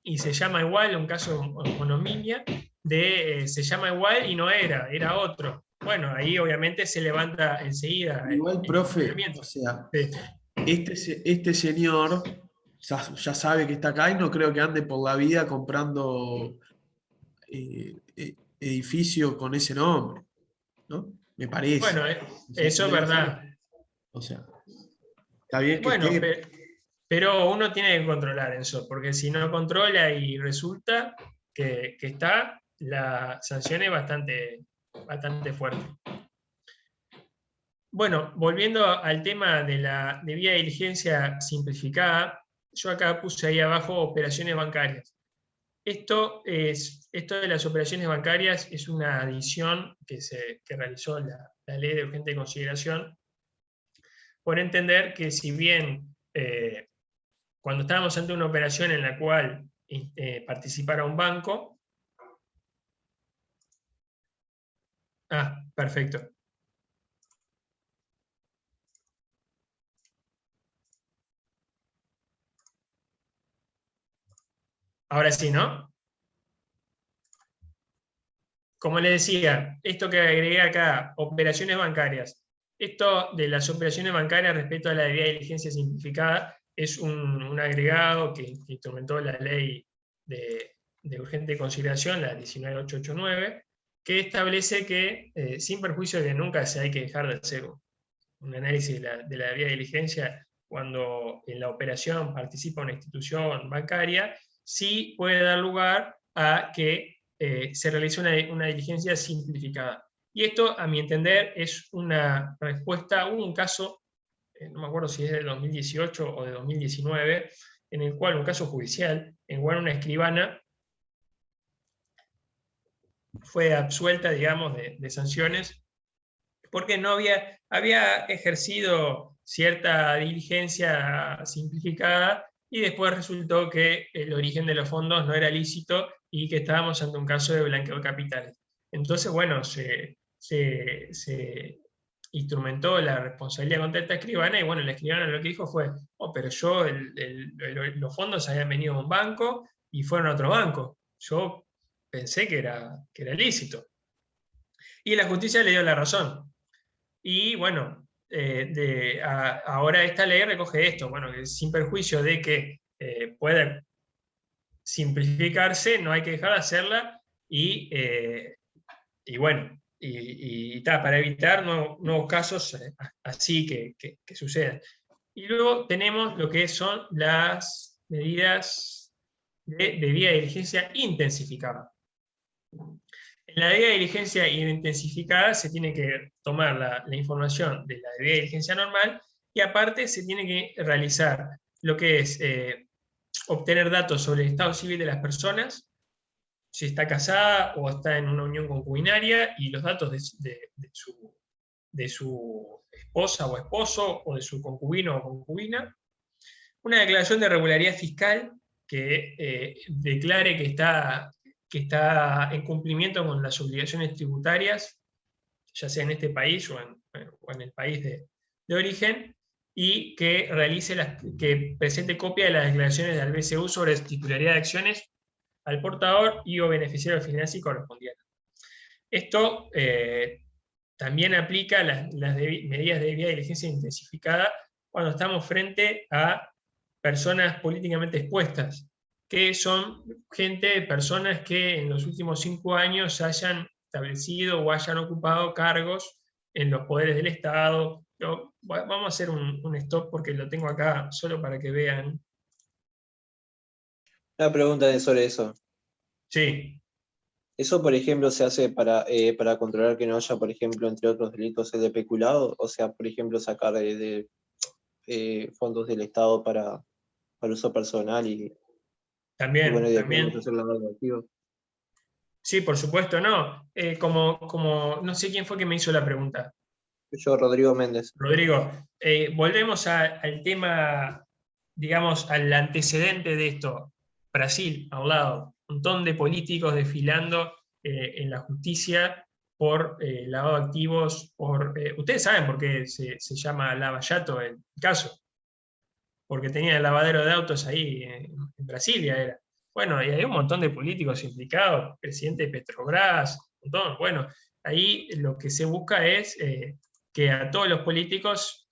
y se llama igual, un caso de monomilia, se llama igual y no era otro. Bueno, ahí obviamente se levanta enseguida. Igual, profe, o sea, este señor ya sabe que está acá y no creo que ande por la vida comprando edificio con ese nombre, ¿no? Me parece. Bueno, eso es verdad. O sea, está bien que bueno, esté... pero uno tiene que controlar eso, porque si no controla y resulta que está, la sanción es bastante fuerte. Bueno, volviendo al tema de la debida diligencia simplificada, yo acá puse ahí abajo operaciones bancarias. Esto de las operaciones bancarias es una adición que realizó la ley de urgente consideración, por entender que si bien cuando estábamos ante una operación en la cual participara un banco... perfecto. Ahora sí, ¿no? Como les decía, esto que agregué acá, operaciones bancarias. Esto de las operaciones bancarias respecto a la debida diligencia simplificada es un agregado que instrumentó la ley de urgente consideración, la 19889, que establece que, sin perjuicio de que nunca se hay que dejar de hacer un análisis de la debida diligencia cuando en la operación participa una institución bancaria, sí puede dar lugar a que se realice una diligencia simplificada. Y esto, a mi entender, es una respuesta. Hubo un caso, no me acuerdo si es del 2018 o de 2019, en el cual, un caso judicial, en el cual una escribana fue absuelta, digamos, de sanciones, porque no había ejercido cierta diligencia simplificada, y después resultó que el origen de los fondos no era lícito y que estábamos ante un caso de blanqueo de capitales. Entonces, bueno, se instrumentó la responsabilidad contra esta escribana, y bueno, la escribana lo que dijo fue, pero yo, los fondos habían venido a un banco y fueron a otro banco. Yo pensé que era lícito. Y la justicia le dio la razón. Y bueno, ahora esta ley recoge esto, bueno, que sin perjuicio de que pueda simplificarse, no hay que dejar de hacerla, y bueno, para evitar nuevos casos así que sucedan. Y luego tenemos lo que son las medidas de debida diligencia intensificada. En la debida diligencia intensificada se tiene que tomar la información de la debida diligencia normal, y aparte se tiene que realizar lo que es obtener datos sobre el estado civil de las personas, si está casada o está en una unión concubinaria, y los datos de su esposa o esposo, o de su concubino o concubina. Una declaración de regularidad fiscal que declare que está en cumplimiento con las obligaciones tributarias, ya sea en este país o en el país de origen, y que que presente copia de las declaraciones del BCU sobre titularidad de acciones al portador y o beneficiario final si correspondiente. Esto también aplica las medidas de debida diligencia intensificada cuando estamos frente a personas políticamente expuestas, que son personas que en los últimos 5 años hayan establecido o hayan ocupado cargos en los poderes del Estado. Vamos a hacer un stop porque lo tengo acá solo para que vean. Una pregunta sobre eso. Sí. ¿Eso, por ejemplo, se hace para controlar que no haya, por ejemplo, entre otros delitos, el de peculado? O sea, por ejemplo, sacar de fondos del Estado para uso personal y También, bueno, y también. después hacer lavado de activos. Sí, por supuesto, no. No sé quién fue que me hizo la pregunta. Yo, Rodrigo Méndez. Rodrigo, volvemos al tema, digamos, al antecedente de esto. Brasil, a un lado, un montón de políticos desfilando en la justicia por lavado de activos. Ustedes saben por qué se llama Lava Jato el caso. Porque tenía el lavadero de autos ahí en Brasilia, era. Bueno, y hay un montón de políticos implicados, presidente de Petrobras, un montón. Bueno, ahí lo que se busca es que a todos los políticos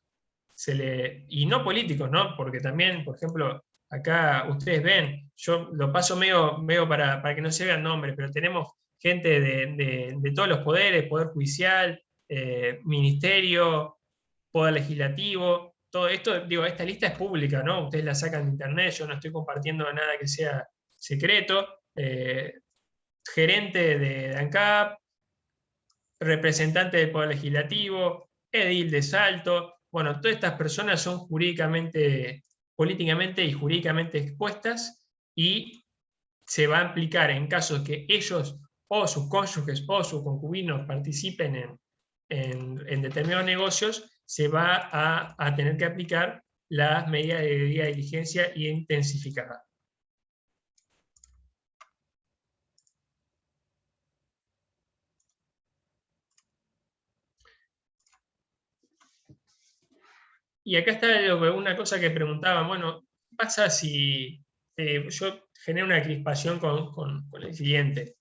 y no políticos, ¿no? Porque también, por ejemplo, acá ustedes ven, yo lo paso medio para que no se vean nombres, pero tenemos gente de todos los poderes, Poder Judicial, Ministerio, Poder Legislativo. Todo esto, digo, esta lista es pública, ¿no? Ustedes la sacan de internet, yo no estoy compartiendo nada que sea secreto. Gerente de ANCAP, representante del Poder Legislativo, edil de Salto. Bueno, todas estas personas son políticamente y jurídicamente expuestas, y se va a aplicar en caso de que ellos o sus cónyuges o sus concubinos participen en determinados negocios, se va a tener que aplicar las medidas de debida diligencia y intensificada. Y acá está una cosa que preguntaban, bueno, ¿qué pasa si yo genero una crispación con el cliente?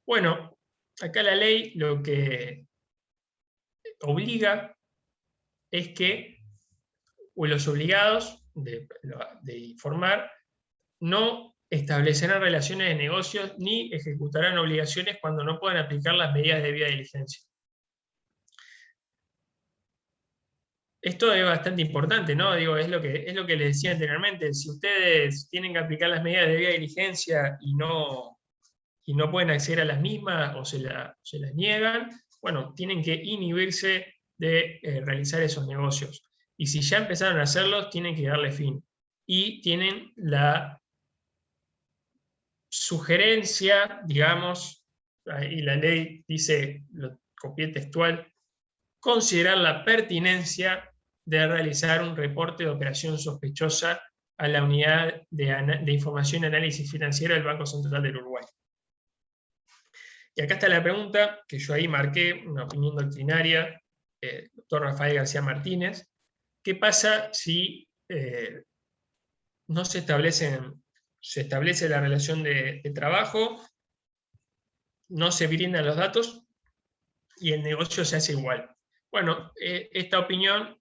Bueno, acá la ley lo que obliga es que los obligados de informar no establecerán relaciones de negocios ni ejecutarán obligaciones cuando no puedan aplicar las medidas de debida diligencia. Esto es bastante importante, ¿no? Digo, es lo que les decía anteriormente. Si ustedes tienen que aplicar las medidas de debida diligencia y no pueden acceder a las mismas o se las niegan, bueno, tienen que inhibirse de realizar esos negocios. Y si ya empezaron a hacerlos, tienen que darle fin. Y tienen la sugerencia, digamos, y la ley dice, lo copié textual, considerar la pertinencia de realizar un reporte de operación sospechosa a la Unidad de Información y Análisis Financiero del Banco Central del Uruguay. Y acá está la pregunta, que yo ahí marqué, una opinión doctrinaria, doctor Rafael García Martínez. ¿Qué pasa si no se establece la relación de trabajo, no se brindan los datos y el negocio se hace igual? Bueno, esta opinión,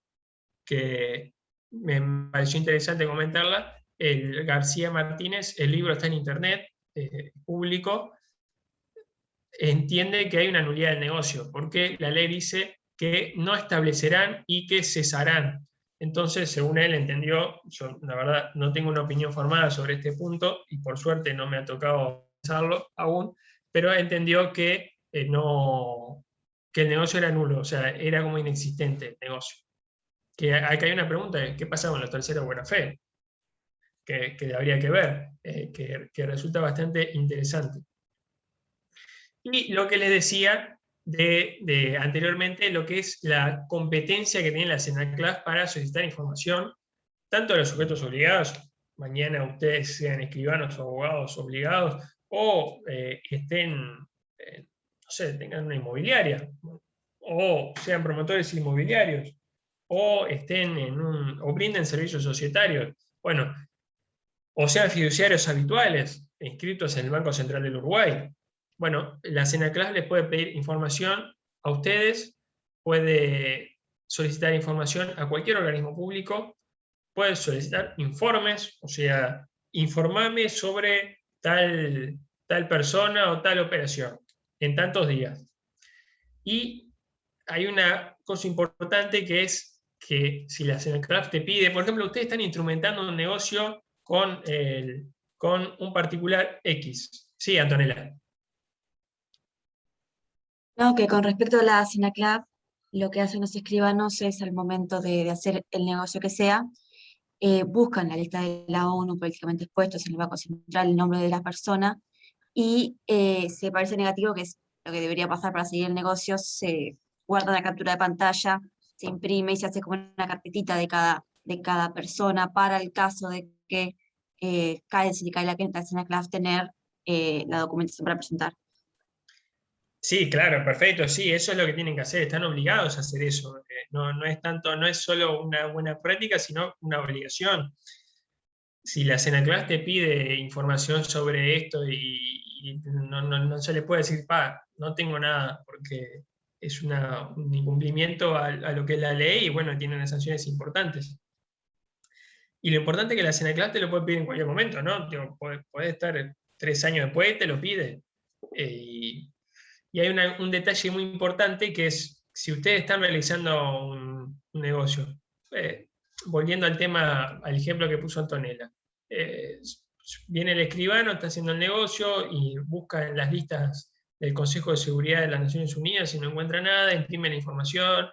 que me pareció interesante comentarla, el García Martínez, el libro está en internet, público, entiende que hay una nulidad del negocio, porque la ley dice que no establecerán y que cesarán. Entonces, según él entendió, yo la verdad no tengo una opinión formada sobre este punto, y por suerte no me ha tocado pensarlo aún, pero entendió que el negocio era nulo, o sea, era como inexistente el negocio. Que acá hay una pregunta, ¿qué pasa con los terceros de buena fe? Que habría que ver, que resulta bastante interesante. Y lo que les decía anteriormente, lo que es la competencia que tiene la SENACLAF para solicitar información, tanto de los sujetos obligados, mañana ustedes sean escribanos o abogados obligados, o estén, no sé, tengan una inmobiliaria, o sean promotores inmobiliarios, o estén o brinden servicios societarios, bueno, o sean fiduciarios habituales, inscritos en el Banco Central del Uruguay. Bueno, la SENACLAF les puede pedir información a ustedes, puede solicitar información a cualquier organismo público, puede solicitar informes, o sea, informame sobre tal persona o tal operación en tantos días. Y hay una cosa importante que es que si la SENACLAF te pide, por ejemplo, ustedes están instrumentando un negocio con un particular X. Sí, Antonella. No, que con respecto a la SENACLAF, lo que hacen los escribanos es al momento de hacer el negocio que sea, buscan la lista de la ONU políticamente expuestos en el Banco Central, el nombre de la persona, y si parece negativo, que es lo que debería pasar para seguir el negocio, se guarda la captura de pantalla, se imprime y se hace como una carpetita de cada persona para el caso de que si le cae la SENACLAF tener la documentación para presentar. Sí, claro, perfecto, sí, eso es lo que tienen que hacer, están obligados a hacer eso. No es solo una buena práctica, sino una obligación. Si la SENACLAF te pide información sobre esto y no se le puede decir, no tengo nada, porque es un incumplimiento a lo que es la ley y bueno, tiene unas sanciones importantes. Y lo importante es que la SENACLAF te lo puede pedir en cualquier momento, ¿no? Puede estar 3 años después, te lo pide. Y hay un detalle muy importante que es, si ustedes están realizando un negocio, volviendo al tema, al ejemplo que puso Antonella, viene el escribano, está haciendo el negocio y busca en las listas del Consejo de Seguridad de las Naciones Unidas y no encuentra nada, imprime la información,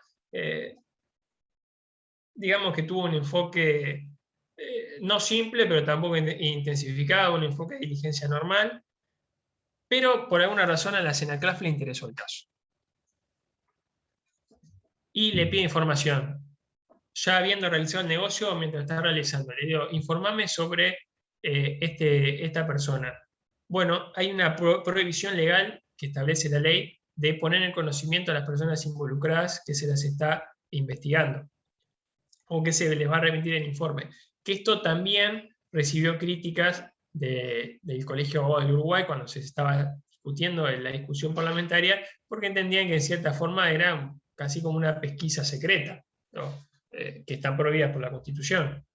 digamos que tuvo un enfoque no simple, pero tampoco intensificado, un enfoque de diligencia normal, pero por alguna razón a la SENACLAF le interesó el caso. Y le pide información. Ya habiendo realizado el negocio, mientras está realizando, le digo, informame sobre esta persona. Bueno, hay una prohibición legal que establece la ley de poner en conocimiento a las personas involucradas que se las está investigando, o que se les va a remitir el informe. Que esto también recibió críticas del Colegio de Abogados del Uruguay cuando se estaba discutiendo en la discusión parlamentaria, porque entendían que en cierta forma era casi como una pesquisa secreta, ¿no? Que están prohibidas por la Constitución.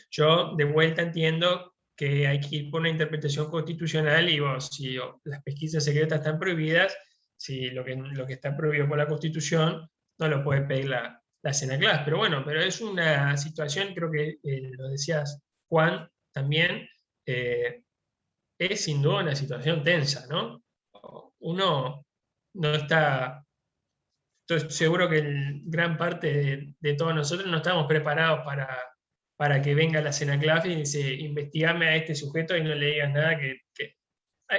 Yo de vuelta entiendo que hay que ir por una interpretación constitucional y si las pesquisas secretas están prohibidas, si lo que está prohibido por la Constitución no lo puede pedir la SENACLAF. Pero bueno, pero es una situación, creo que lo decías Juan también, es sin duda una situación tensa, ¿no? Uno no está... Estoy seguro que gran parte de todos nosotros no estamos preparados para que venga la SENACLAF y dice, investigame a este sujeto y no le digas nada,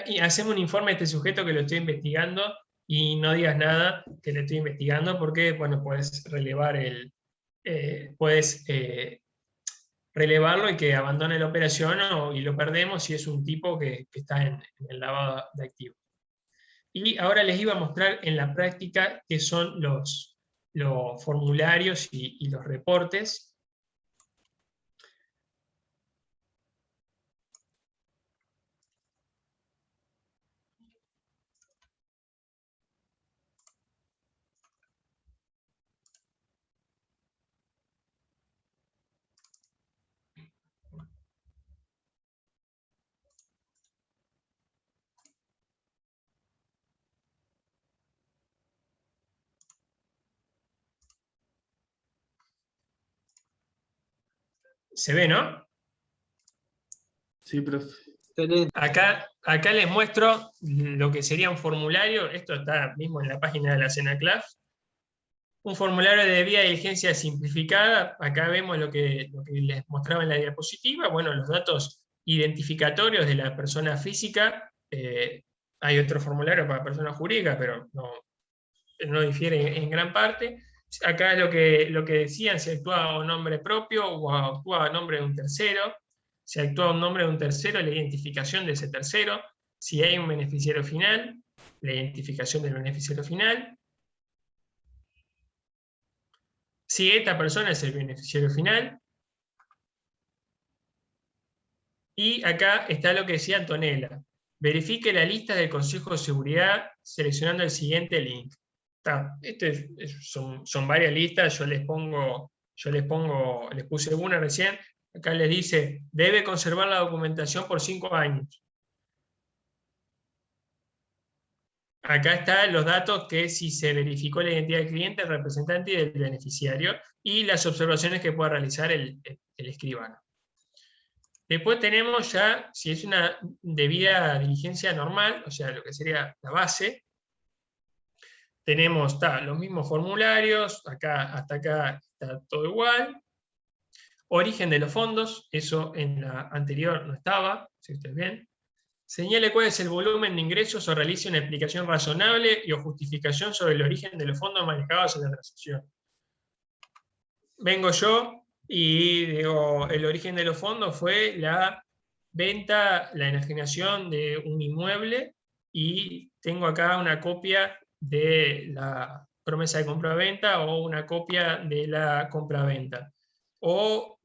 y hacemos un informe a este sujeto que lo estoy investigando y no digas nada que le estoy investigando porque, bueno, puedes relevarlo y que abandone la operación y lo perdemos si es un tipo que está en el lavado de activos. Y ahora les iba a mostrar en la práctica qué son los formularios y los reportes. ¿Se ve, no? Sí, profe. Acá les muestro lo que sería un formulario. Esto está mismo en la página de la SENACLAF. Un formulario de debida diligencia simplificada. Acá vemos lo que les mostraba en la diapositiva. Bueno, los datos identificatorios de la persona física, Hay otro formulario para personas jurídicas, pero no difiere en gran parte. Acá es lo que decían, si actúa a nombre propio o actúa a nombre de un tercero. Si actúa a nombre de un tercero, la identificación de ese tercero. Si hay un beneficiario final, la identificación del beneficiario final. Si esta persona es el beneficiario final. Y acá está lo que decía Antonella. Verifique la lista del Consejo de Seguridad seleccionando el siguiente link. Son varias listas, yo les puse una recién. Acá les dice, debe conservar la documentación por 5 años. Acá están los datos que si se verificó la identidad del cliente, el representante y del beneficiario, y las observaciones que pueda realizar el escribano. Después tenemos ya, si es una debida diligencia normal, o sea, lo que sería la base, tenemos los mismos formularios, hasta acá está todo igual. Origen de los fondos, eso en la anterior no estaba, si ustedes ven. Señale cuál es el volumen de ingresos o realice una explicación razonable y o justificación sobre el origen de los fondos manejados en la transacción. Vengo yo y digo, el origen de los fondos fue la venta, la enajenación de un inmueble, y tengo acá una copia de la promesa de compra-venta o una copia de la compra-venta. O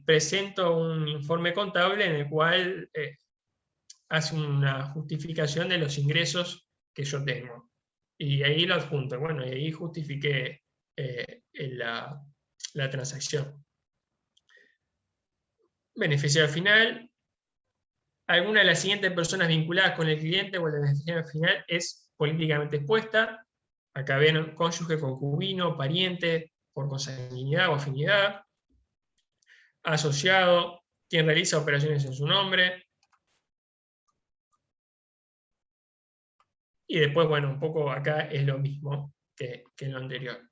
presento un informe contable en el cual hace una justificación de los ingresos que yo tengo. Y ahí lo adjunto. Bueno, y ahí justifiqué la transacción. Beneficiario final. Alguna de las siguientes personas vinculadas con el cliente o el beneficiario final es políticamente expuesta. Acá ven cónyuge, concubino, pariente, por consanguinidad o afinidad. Asociado, quien realiza operaciones en su nombre. Y después, bueno, un poco acá es lo mismo que en lo anterior.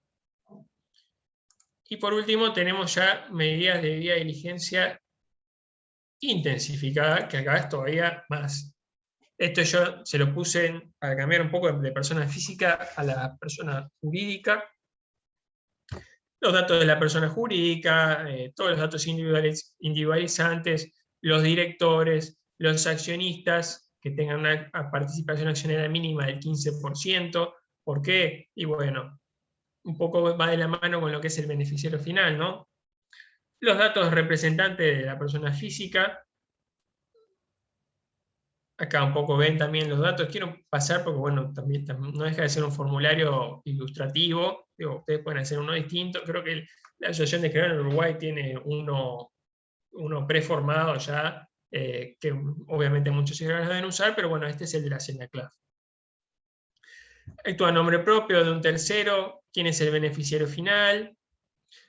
Y por último tenemos ya medidas de debida diligencia intensificada, que acá es todavía más. Esto yo se lo puse para cambiar un poco de persona física a la persona jurídica. Los datos de la persona jurídica, todos los datos individualizantes, los directores, los accionistas que tengan una participación accionaria mínima del 15%. ¿Por qué? Y bueno, un poco va de la mano con lo que es el beneficiario final, ¿no? Los datos representantes de la persona física. Acá un poco ven también los datos. Quiero pasar porque, bueno, también no deja de ser un formulario ilustrativo. Digo, ustedes pueden hacer uno distinto. Creo que la Asociación de Escribanos en Uruguay tiene uno preformado ya, que obviamente muchos escribanos deben usar, pero bueno, este es el de la SENACLAF. Actúa a nombre propio de un tercero. ¿Quién es el beneficiario final?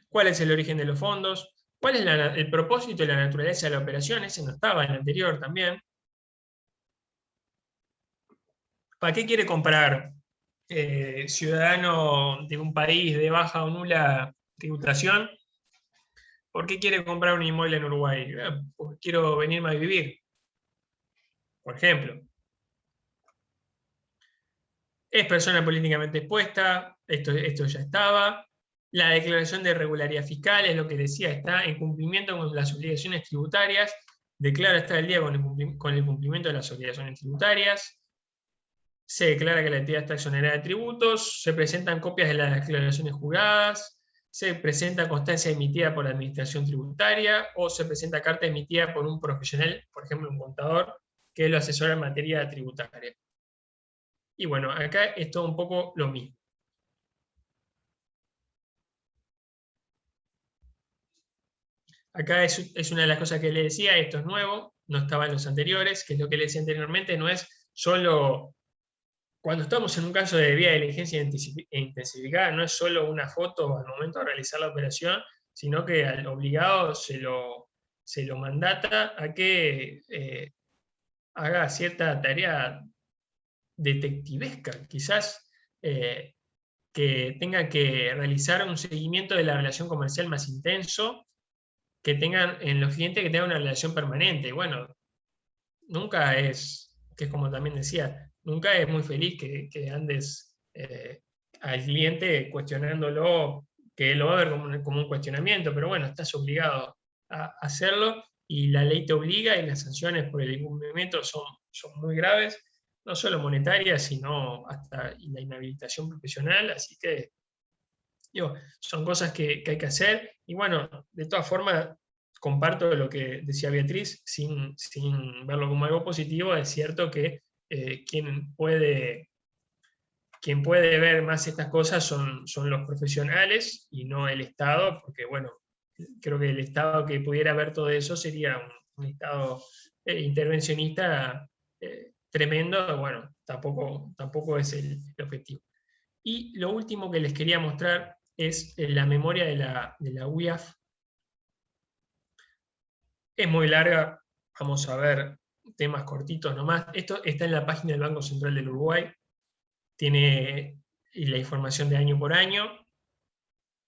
¿Cuál es el origen de los fondos? ¿Cuál es el propósito y la naturaleza de la operación? Ese no estaba en el anterior también. ¿Para qué quiere comprar ciudadano de un país de baja o nula tributación? ¿Por qué quiere comprar un inmueble en Uruguay? Porque quiero venirme a vivir, por ejemplo. Es persona políticamente expuesta, esto ya estaba. La declaración de regularidad fiscal es lo que decía, está en cumplimiento con las obligaciones tributarias, declara estar al día con el cumplimiento de las obligaciones tributarias. Se declara que la entidad está exonerada de tributos, se presentan copias de las declaraciones juradas, se presenta constancia emitida por la administración tributaria, o se presenta carta emitida por un profesional, por ejemplo un contador, que lo asesora en materia tributaria. Y bueno, acá es todo un poco lo mismo. Acá es una de las cosas que le decía, esto es nuevo, no estaba en los anteriores, que es lo que le decía anteriormente, no es solo, cuando estamos en un caso de debida diligencia intensificada, no es solo una foto al momento de realizar la operación, sino que al obligado se lo mandata a que haga cierta tarea detectivesca, quizás que tenga que realizar un seguimiento de la relación comercial más intenso, que tengan en los clientes que tengan una relación permanente. Bueno, nunca es, que es como también decía, nunca es muy feliz que andes al cliente cuestionándolo, que lo va a ver como un cuestionamiento, pero bueno, estás obligado a hacerlo, y la ley te obliga, y las sanciones por el incumplimiento son muy graves, no solo monetarias, sino hasta la inhabilitación profesional, así que digo, son cosas que hay que hacer, y bueno, de todas formas, comparto lo que decía Beatriz, sin verlo como algo positivo. Es cierto que quien puede ver más estas cosas son los profesionales y no el Estado, porque bueno, creo que el Estado que pudiera ver todo eso sería un Estado intervencionista tremendo. Bueno, tampoco es el objetivo. Y lo último que les quería mostrar es la memoria de la UIAF. Es muy larga, vamos a ver temas cortitos nomás. Esto está en la página del Banco Central del Uruguay, tiene la información de año por año.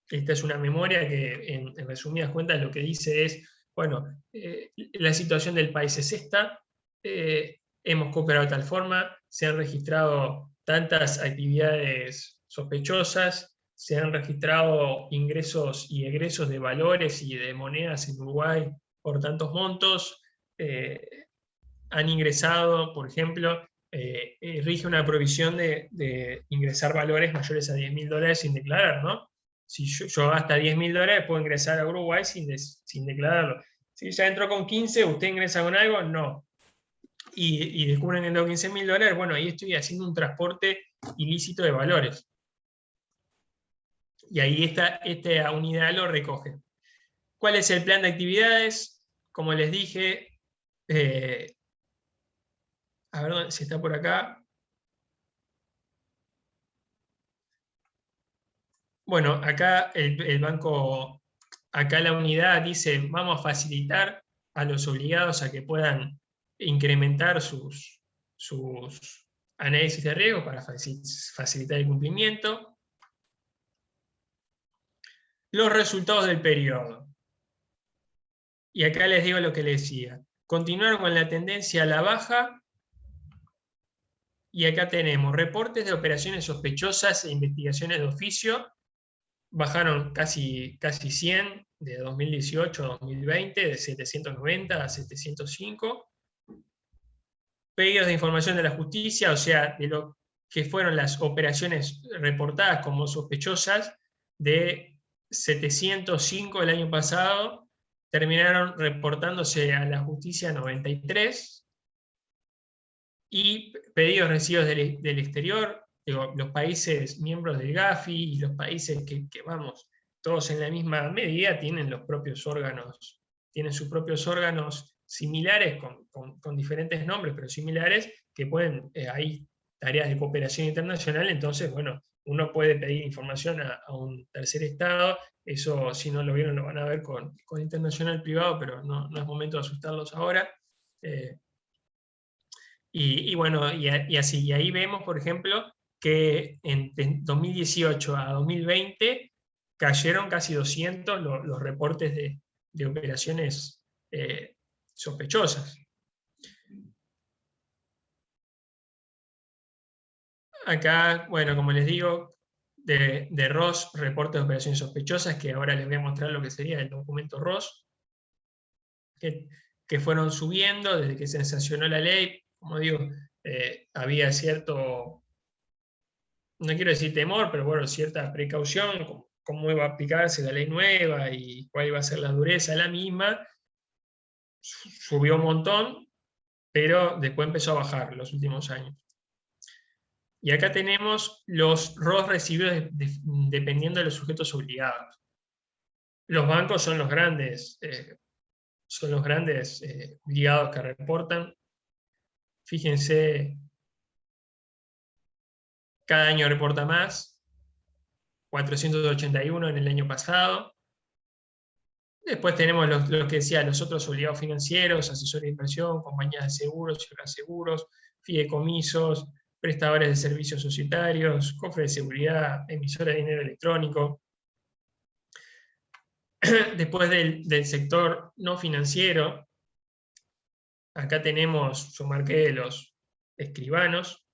Esta es una memoria que, en resumidas cuentas, lo que dice es, bueno, la situación del país es esta, hemos cooperado de tal forma, se han registrado tantas actividades sospechosas, se han registrado ingresos y egresos de valores y de monedas en Uruguay por tantos montos, han ingresado, por ejemplo, rige una prohibición de ingresar valores mayores a $10.000 sin declarar, ¿no? Si yo hasta $10.000 puedo ingresar a Uruguay sin declararlo. Si ya entró con 15, ¿usted ingresa con algo? No. Y descubren que entró $15.000, bueno, ahí estoy haciendo un transporte ilícito de valores. Y ahí esta unidad lo recoge. ¿Cuál es el plan de actividades? Como les dije, a ver si está por acá. Bueno, acá el banco, acá la unidad dice, vamos a facilitar a los obligados a que puedan incrementar sus análisis de riesgo para facilitar el cumplimiento. Los resultados del periodo. Y acá les digo lo que les decía. Continuaron con la tendencia a la baja. Y acá tenemos reportes de operaciones sospechosas e investigaciones de oficio. Bajaron casi 100 de 2018 a 2020, de 790 a 705. Pedidos de información de la justicia, o sea, de lo que fueron las operaciones reportadas como sospechosas, de 705 el año pasado, terminaron reportándose a la justicia 93. Y pedidos recibidos del exterior, digo, los países miembros del Gafi y los países que vamos, todos en la misma medida, tienen los propios órganos, tienen sus propios órganos similares, con diferentes nombres, pero similares, que pueden, hay tareas de cooperación internacional. Entonces, bueno, uno puede pedir información a un tercer estado. Eso, si no lo vieron, lo van a ver con internacional privado, pero no es momento de asustarlos ahora. Y bueno, y así, y ahí vemos, por ejemplo, que en 2018 a 2020 cayeron casi 200 los reportes de operaciones sospechosas. Acá, bueno, como les digo, de ROS, reportes de operaciones sospechosas, que ahora les voy a mostrar lo que sería el documento ROS, que fueron subiendo desde que se sancionó la ley. Como digo, había cierto, no quiero decir temor, pero bueno, cierta precaución, cómo iba a aplicarse la ley nueva y cuál iba a ser la dureza de la misma. Subió un montón, pero después empezó a bajar en los últimos años. Y acá tenemos los ROS recibidos dependiendo de los sujetos obligados. Los bancos son los grandes obligados que reportan. Fíjense, cada año reporta más, 481 en el año pasado. Después tenemos lo que decía, los otros obligados financieros, asesores de inversión, compañías de seguros y reaseguros, fideicomisos, prestadores de servicios societarios, cofres de seguridad, emisores de dinero electrónico. Después del sector no financiero, acá tenemos, yo marqué los escribanos,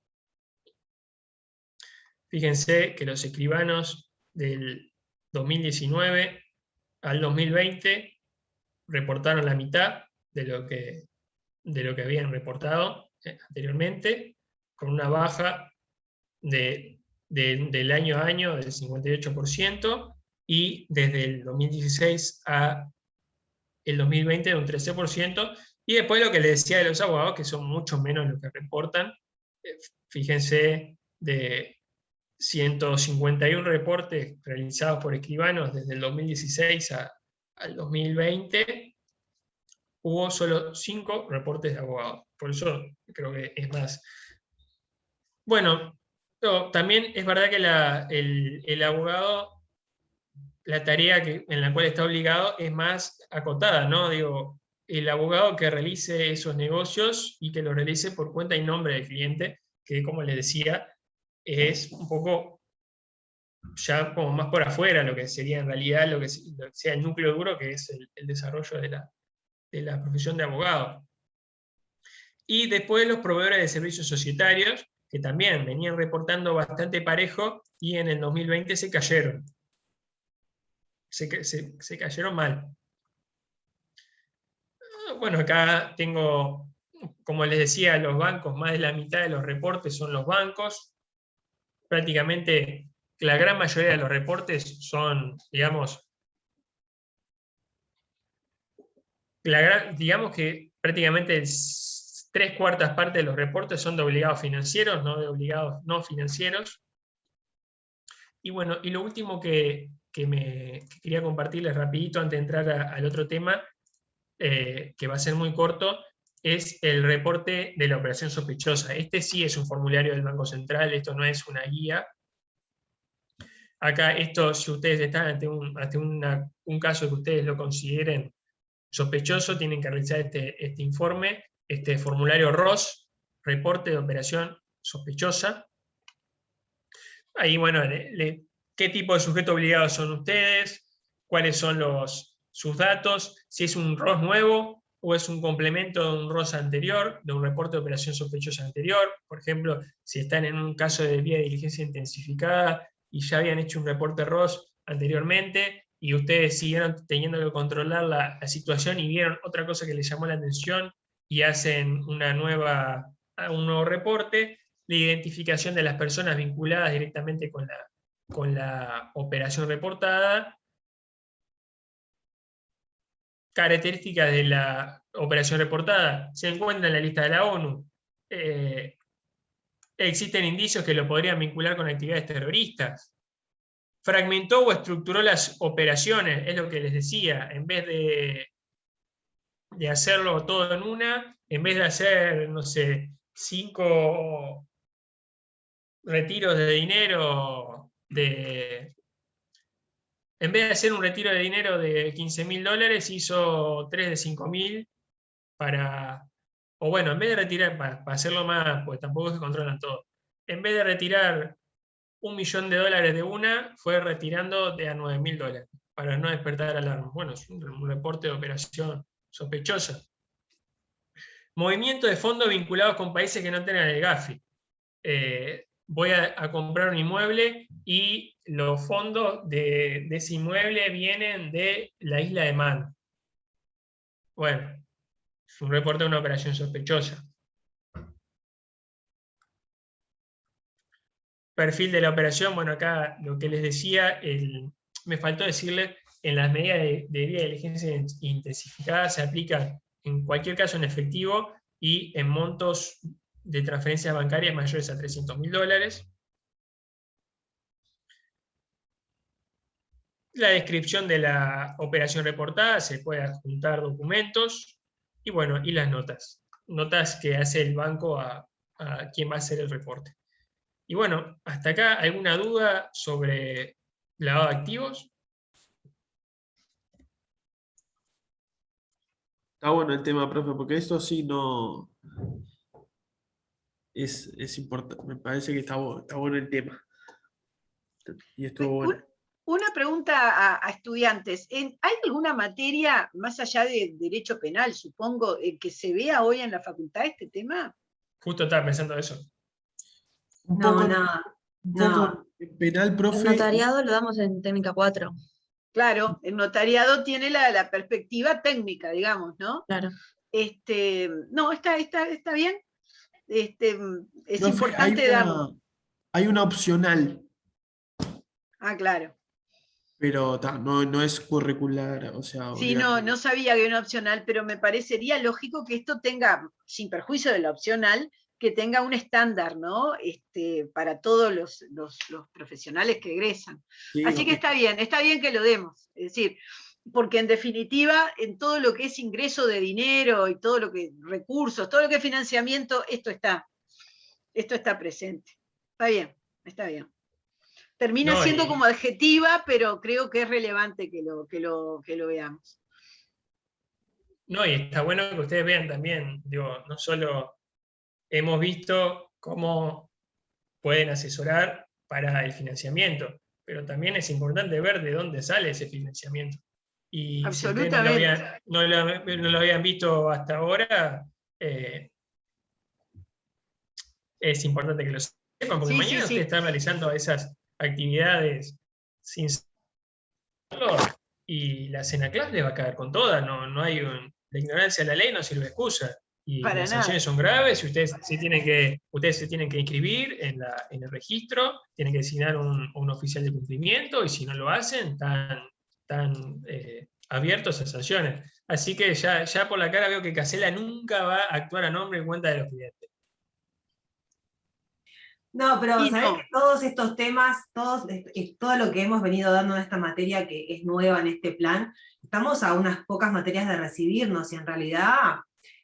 fíjense que los escribanos del 2019 al 2020 reportaron la mitad de lo que habían reportado anteriormente, con una baja del año a año del 58%, y desde el 2016 a el 2020 de un 13%, y después lo que les decía de los abogados, que son mucho menos los que reportan. Fíjense, de 151 reportes realizados por escribanos desde el 2016 al 2020, hubo solo 5 reportes de abogados. Por eso creo que es más. Bueno, también es verdad que el abogado, la tarea en la cual está obligado es más acotada, ¿no? Digo, el abogado que realice esos negocios y que lo realice por cuenta y nombre del cliente, que como les decía, es un poco ya como más por afuera lo que sería en realidad lo que sea el núcleo duro, que es el desarrollo de la profesión de abogado. Y después los proveedores de servicios societarios, que también venían reportando bastante parejo, y en el 2020 se cayeron. Se cayeron mal. Bueno, acá tengo, como les decía, los bancos, más de la mitad de los reportes son los bancos. Prácticamente la gran mayoría de los reportes son, digamos, digamos que prácticamente 3/4 partes de los reportes son de obligados financieros, no de obligados no financieros. Y bueno, y lo último que quería compartirles rapidito antes de entrar al otro tema, que va a ser muy corto, es el reporte de la operación sospechosa. Este sí es un formulario del Banco Central, esto no es una guía. Acá esto, si ustedes están ante un caso que ustedes lo consideren sospechoso, tienen que realizar este informe, este formulario ROS, reporte de operación sospechosa. Ahí, bueno, qué tipo de sujeto obligado son ustedes, cuáles son sus datos, si es un ROS nuevo o es un complemento de un ROS anterior, de un reporte de operación sospechosa anterior. Por ejemplo, si están en un caso de vía de diligencia intensificada y ya habían hecho un reporte ROS anteriormente y ustedes siguieron teniendo que controlar la situación y vieron otra cosa que les llamó la atención y hacen un nuevo reporte, la identificación de las personas vinculadas directamente con la operación reportada, características de la operación reportada, se encuentra en la lista de la ONU, existen indicios que lo podrían vincular con actividades terroristas, fragmentó o estructuró las operaciones, es lo que les decía, en vez de hacerlo todo en una, en vez de hacer, no sé, 5 retiros de dinero en vez de hacer un retiro de dinero de $15.000, hizo 3 de 5.000 o bueno, en vez de retirar, para hacerlo más, pues tampoco se controlan todo, en vez de retirar $1.000.000 de una, fue retirando de a $9.000, para no despertar alarma. Bueno, es un reporte de operación sospechosa. Movimiento de fondos vinculados con países que no tengan el GAFI. Voy a comprar un inmueble y los fondos de ese inmueble vienen de la isla de Man. Bueno, es un reporte de una operación sospechosa. Perfil de la operación, bueno, acá lo que les decía, me faltó decirles, en las medidas de vía de diligencia intensificada se aplican en cualquier caso en efectivo y en montos de transferencias bancarias mayores a $300.000. La descripción de la operación reportada, se puede adjuntar documentos, y bueno, y las notas. Notas que hace el banco a quien va a hacer el reporte. Y bueno, hasta acá, ¿alguna duda sobre lavado de activos? Está bueno el tema, profe, porque esto sí no es importante. Me parece que está bueno el tema. Y estuvo bueno. Una pregunta a estudiantes. ¿Hay alguna materia, más allá de derecho penal, supongo, que se vea hoy en la facultad este tema? Justo estaba pensando eso. No, Un No. poco en penal, El profe. notariado lo damos en técnica 4, Claro, el notariado tiene la perspectiva técnica, digamos, ¿no? claro. No, está bien. Es Profe, importante dar. hay una opcional, Ah, claro. pero no es curricular, o sea, Sí, no obligatorio. sabía que era una opcional, pero me parecería lógico que esto tenga, sin perjuicio de la opcional, que tenga un estándar, ¿no? Para todos los profesionales que egresan. Sí, Así que está bien que lo demos. Es decir, porque en definitiva, en todo lo que es ingreso de dinero y todo lo que, recursos, todo lo que es financiamiento, esto está presente. Está bien. Termina No, siendo y, como adjetiva, pero creo que es relevante que lo veamos. no, y está bueno que ustedes vean también, digo, no solo hemos visto cómo pueden asesorar para el financiamiento, pero también es importante ver de dónde sale ese financiamiento. Y si ustedes Absolutamente. no lo habían visto hasta ahora, eh, es importante que lo sepan, porque Sí, sí, mañana ustedes sí. están realizando esas actividades sin saberlo y la CENACLAS les va a caer con toda, la ignorancia de la ley no sirve de excusa. Y Para las sanciones nada. son graves y ustedes se tienen que inscribir en el registro, tienen que designar un oficial de cumplimiento y si no lo hacen, están abiertos a sanciones. Así que ya por la cara veo que Casela nunca va a actuar a nombre y cuenta de los clientes. No, pero Y sabés no. que todos estos temas, todo lo que hemos venido dando en esta materia que es nueva en este plan, estamos a unas pocas materias de recibirnos y en realidad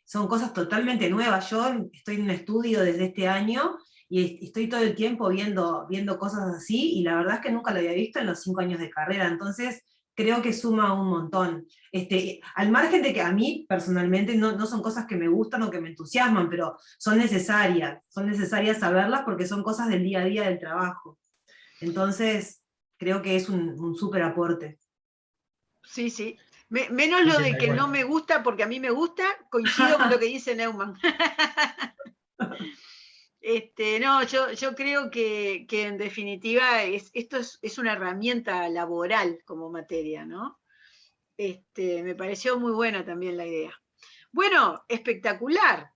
son cosas totalmente nuevas. Yo estoy en un estudio desde este año y estoy todo el tiempo viendo cosas así y la verdad es que nunca lo había visto en los 5 años de carrera, entonces creo que suma un montón. Al margen de que a mí personalmente no son cosas que me gustan o que me entusiasman, pero son necesarias saberlas porque son cosas del día a día del trabajo. Entonces, creo que es un súper aporte. Sí, sí. Menos Sí, lo sí, de tal que no cual. me gusta, porque a mí me gusta, coincido con lo que dice Neumann. No, yo creo que en definitiva esto es una herramienta laboral como materia, ¿no? Me pareció muy buena también la idea. Bueno, espectacular.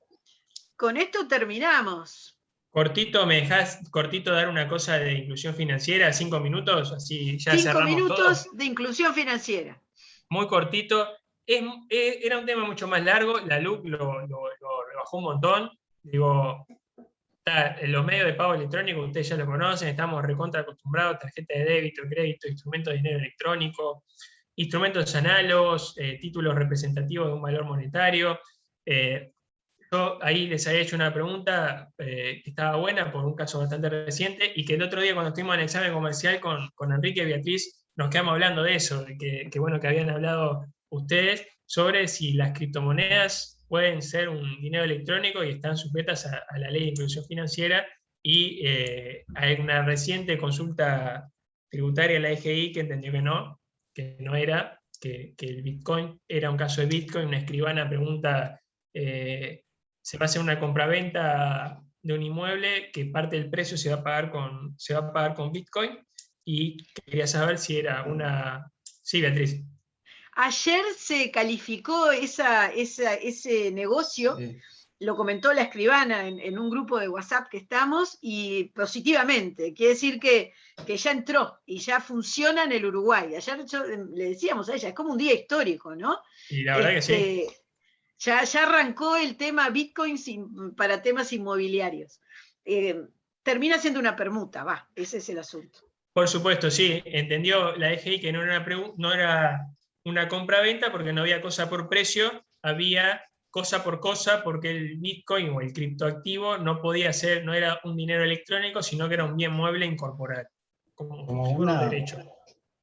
Con esto terminamos. Cortito, ¿me dejás cortito dar una cosa de inclusión financiera? 5 minutos, así ya 5 cerramos todo. minutos de inclusión financiera. Muy cortito. Era un tema mucho más largo, la LUC lo rebajó un montón. Digo, en los medios de pago electrónico, ustedes ya lo conocen, estamos recontra acostumbrados, tarjeta de débito, crédito, instrumentos de dinero electrónico, instrumentos análogos, títulos representativos de un valor monetario. Yo ahí les había hecho una pregunta que estaba buena por un caso bastante reciente y que el otro día cuando estuvimos en el examen comercial con Enrique y Beatriz nos quedamos hablando de eso, de que bueno que habían hablado ustedes sobre si las criptomonedas pueden ser un dinero electrónico y están sujetas a la ley de inclusión financiera y hay una reciente consulta tributaria de la EGI que entendió que no era, que el Bitcoin era un caso de Bitcoin, una escribana pregunta se va a hacer una compraventa de un inmueble que parte del precio se va a pagar con Bitcoin y quería saber si era una... Sí, Beatriz. Ayer se calificó ese negocio, lo comentó la escribana en un grupo de WhatsApp que estamos, y positivamente. Quiere decir que ya entró y ya funciona en el Uruguay. Ayer le decíamos a ella, es como un día histórico, ¿no? Y la verdad que sí. Ya arrancó el tema Bitcoin para temas inmobiliarios. Termina siendo una permuta, ese es el asunto. Por supuesto, sí. Entendió la EGI que no era una compra-venta porque no había cosa por precio, había cosa por cosa porque el Bitcoin o el criptoactivo no podía ser, no era un dinero electrónico, sino que era un bien mueble incorporal, como un derecho.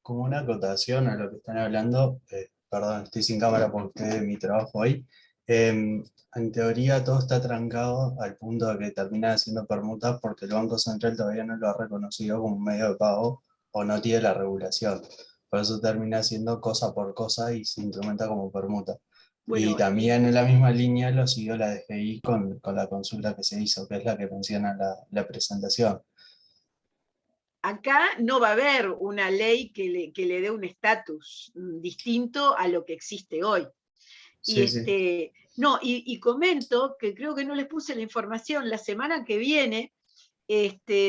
Como una acotación a lo que están hablando, perdón, estoy sin cámara porque estoy en mi trabajo hoy. En teoría todo está trancado al punto de que termina haciendo permutas porque el Banco Central todavía no lo ha reconocido como un medio de pago o no tiene la regulación. Por eso termina siendo cosa por cosa y se instrumenta como permuta. Bueno, y también en la misma línea lo siguió la DGI con la consulta que se hizo, que es la que menciona la presentación. acá no va a haber una ley que le dé un estatus distinto a lo que existe hoy. Sí, Y comento que creo que no les puse la información, la semana que viene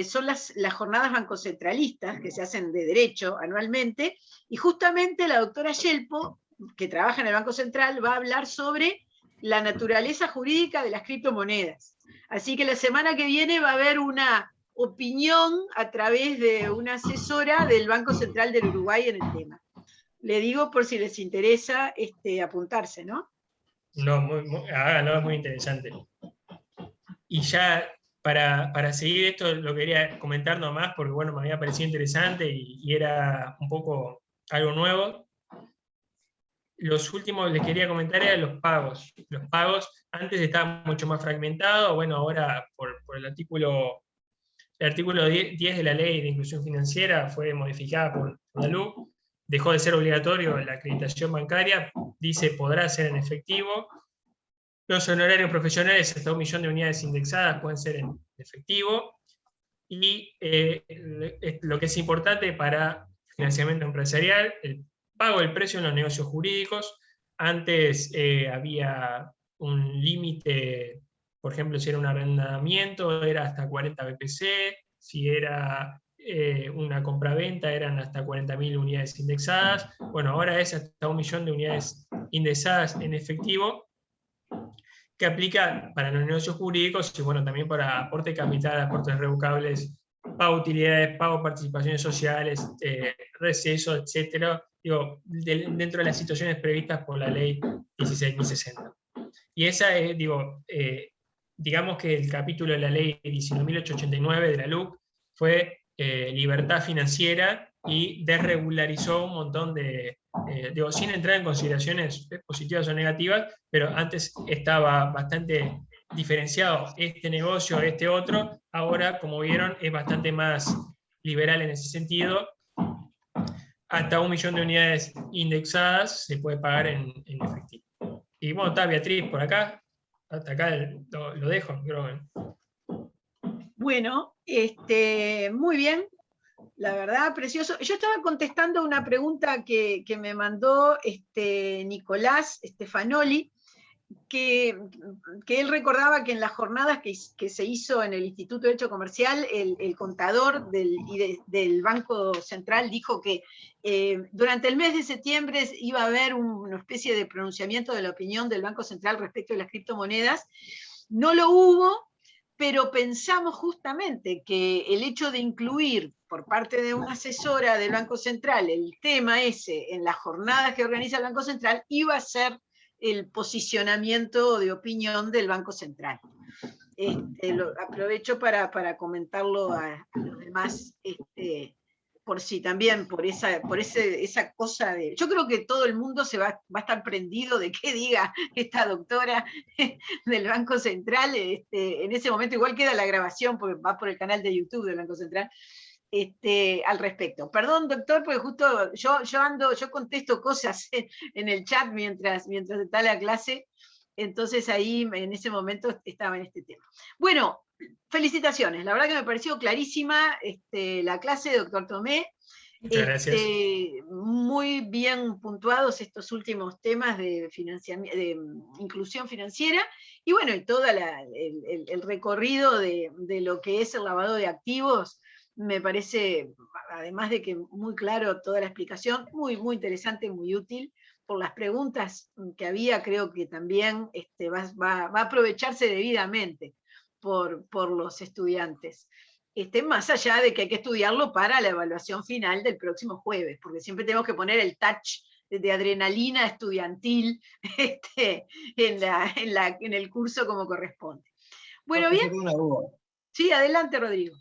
son las jornadas bancocentralistas que se hacen de derecho anualmente, y justamente la doctora Yelpo, que trabaja en el Banco Central, va a hablar sobre la naturaleza jurídica de las criptomonedas. Así que la semana que viene va a haber una opinión a través de una asesora del Banco Central del Uruguay en el tema. Le digo por si les interesa apuntarse, ¿no? No, háganlo, es muy interesante. Y ya para seguir esto, lo quería comentar nomás, porque bueno, me había parecido interesante y era un poco algo nuevo. Los últimos les quería comentar eran los pagos. Los pagos antes estaban mucho más fragmentados, bueno, ahora por el artículo 10 de la Ley de Inclusión Financiera fue modificada por la LUC, dejó de ser obligatorio la acreditación bancaria, dice podrá ser en efectivo. Los honorarios profesionales hasta 1 millón de unidades indexadas pueden ser en efectivo. Y lo que es importante para financiamiento empresarial, el pago del precio en los negocios jurídicos. Antes había un límite, por ejemplo, si era un arrendamiento era hasta 40 BPC, si era una compraventa eran hasta 40.000 unidades indexadas. Bueno, ahora es hasta 1 millón de unidades indexadas en efectivo, que aplica para los negocios jurídicos y bueno, también para aporte de capital, aportes revocables, pago utilidades, pago participaciones sociales, receso, etc. Digo, dentro de las situaciones previstas por la ley 16.060. Y esa es, digamos que el capítulo de la ley 19.889 de la LUC fue libertad financiera y desregularizó un montón de, sin entrar en consideraciones positivas o negativas, pero antes estaba bastante diferenciado este negocio, este otro. Ahora, como vieron, es bastante más liberal en ese sentido. Hasta 1 millón de unidades indexadas se puede pagar en efectivo. Y bueno, está Beatriz por acá. Hasta acá lo dejo, creo. Bueno, muy bien. La verdad, precioso. Yo estaba contestando una pregunta que me mandó Nicolás Stefanoli, que él recordaba que en las jornadas que se hizo en el Instituto de Derecho Comercial, el contador del Banco Central dijo que durante el mes de septiembre iba a haber una especie de pronunciamiento de la opinión del Banco Central respecto de las criptomonedas. No lo hubo, pero pensamos justamente que el hecho de incluir por parte de una asesora del Banco Central el tema ese en las jornadas que organiza el Banco Central iba a ser el posicionamiento de opinión del Banco Central. Aprovecho para comentarlo a los demás, por si también, por esa cosa de... Yo creo que todo el mundo se va a estar prendido de qué diga esta doctora del Banco Central. En ese momento igual queda la grabación, porque va por el canal de YouTube del Banco Central, al respecto. Perdón, doctor, porque justo yo contesto cosas en el chat mientras está la clase, entonces ahí en ese momento estaba en este tema. Bueno, felicitaciones, la verdad que me pareció clarísima la clase, doctor Tomé. Muchas gracias. Muy bien puntuados estos últimos temas de inclusión financiera, y bueno, y todo el recorrido de lo que es el lavado de activos. Me parece, además de que muy claro toda la explicación, muy, muy interesante, muy útil. Por las preguntas que había, creo que también va a aprovecharse debidamente por los estudiantes. Más allá de que hay que estudiarlo para la evaluación final del próximo jueves, porque siempre tenemos que poner el touch de adrenalina estudiantil en el curso como corresponde. Bueno, bien. Una duda. Sí, adelante, Rodrigo.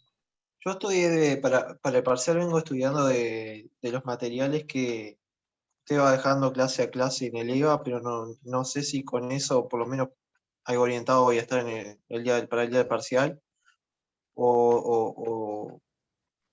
Yo estudié, para el parcial vengo estudiando de los materiales que te va dejando clase a clase en el EVA, pero no sé si con eso por lo menos algo orientado voy a estar para el día del parcial, o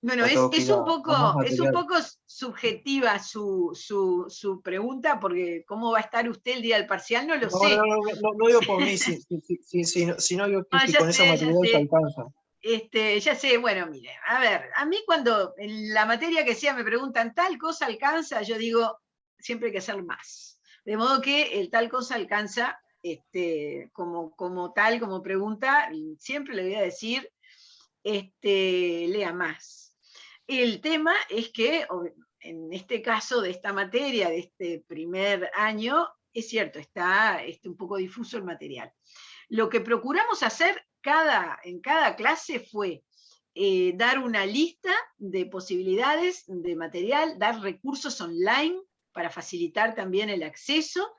bueno, es un poco subjetiva su pregunta, porque cómo va a estar usted el día del parcial, no sé. No digo por mí, sino digo que con esa material se alcanza. Ya sé, bueno, mire, a ver, a mí cuando en la materia que sea me preguntan tal cosa alcanza, yo digo, siempre hay que hacer más. De modo que el tal cosa alcanza, como tal, como pregunta, siempre le voy a decir, lea más. El tema es que, en este caso de esta materia, de este primer año, es cierto, está un poco difuso el material. Lo que procuramos hacer en cada clase fue dar una lista de posibilidades de material, dar recursos online para facilitar también el acceso.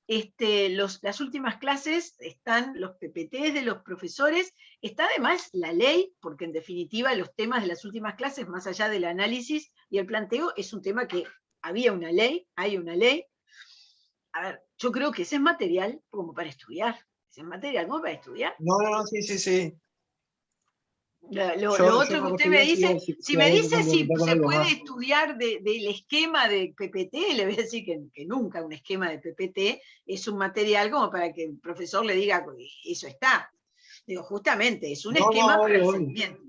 Las últimas clases están los PPTs de los profesores, está además la ley, porque en definitiva los temas de las últimas clases, más allá del análisis y el planteo, es un tema que había una ley, hay una ley. A ver, yo creo que ese es material como para estudiar. Ese es material como para estudiar. No, sí. Lo Yo otro que usted me dice, si me dice si se puede estudiar del esquema de PPT, le voy a decir que nunca un esquema de PPT es un material como para que el profesor le diga, eso está. Digo, justamente, es un esquema para el seguimiento.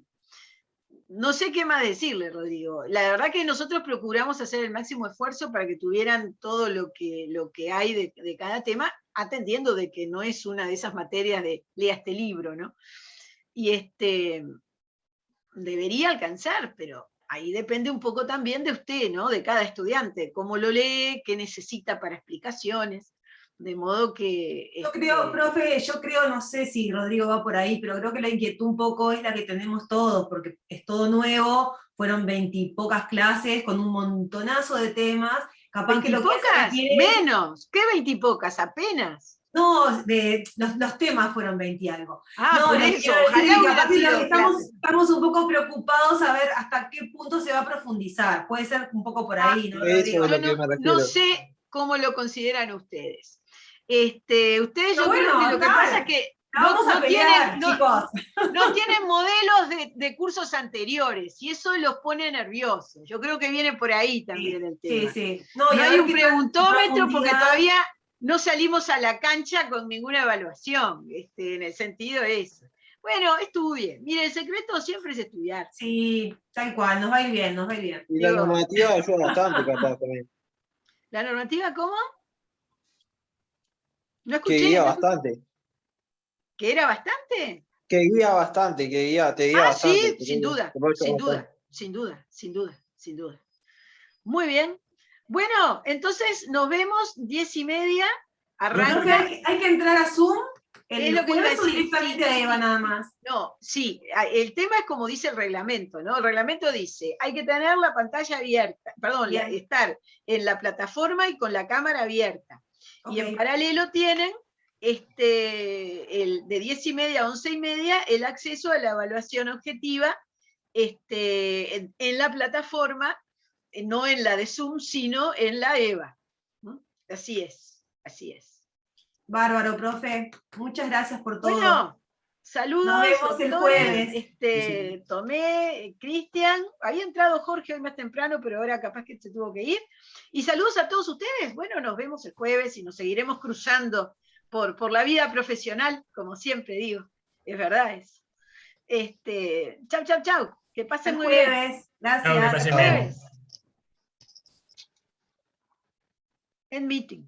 No sé qué más decirle, Rodrigo. La verdad que nosotros procuramos hacer el máximo esfuerzo para que tuvieran todo lo que hay de cada tema, atendiendo de que no es una de esas materias de lea este libro, ¿no? Y debería alcanzar, pero ahí depende un poco también de usted, ¿no? De cada estudiante, cómo lo lee, qué necesita para explicaciones, de modo que... Yo creo, profe, no sé si Rodrigo va por ahí, pero creo que la inquietud un poco es la que tenemos todos, porque es todo nuevo, fueron 20 y pocas clases con un montonazo de temas, capaz que lo que se requiere... Menos, ¿qué 20 y pocas? Apenas. No, los temas fueron 20 y algo. Ah, no, por eso, ojalá estamos un poco preocupados a ver hasta qué punto se va a profundizar. Puede ser un poco por ahí, ¿no? Eso es lo que me refiero. No sé cómo lo consideran ustedes. Ustedes, yo bueno, creo que lo que pasa es que no tienen modelos de cursos anteriores, y eso los pone nerviosos. Yo creo que viene por ahí también el tema. Sí. No hay un preguntómetro porque todavía no salimos a la cancha con ninguna evaluación, en el sentido ese. Bueno, estudien. Mire, el secreto siempre es estudiar. Sí, tal cual, nos va a ir bien, nos va a ir bien. Y la normativa ayuda bastante, capaz, también. ¿La normativa cómo? No escuché. Que guía bastante. ¿Que era bastante? Que guía bastante, te guía bastante. Sí, sin duda. Muy bien. Bueno, entonces nos vemos 10:30, arranca. Hay que entrar a Zoom. Es lo que iba a decir. Directamente a Eva nada más. No, sí, el tema es como dice el reglamento, ¿no? El reglamento dice, hay que tener la pantalla abierta, estar en la plataforma y con la cámara abierta. Okay. Y en paralelo tienen de 10:30 a 11:30 el acceso a la evaluación objetiva en la plataforma, no en la de Zoom, sino en la EVA. ¿No? Así es. Bárbaro, profe. Muchas gracias por todo. Bueno, saludos. Nos vemos el jueves. Tomé, Cristian, había entrado Jorge hoy más temprano, pero ahora capaz que se tuvo que ir. Y saludos a todos ustedes. Bueno, nos vemos el jueves y nos seguiremos cruzando por la vida profesional, como siempre digo. Es verdad eso. Chau. Que pasen muy bien. Gracias. Hasta jueves. En meeting.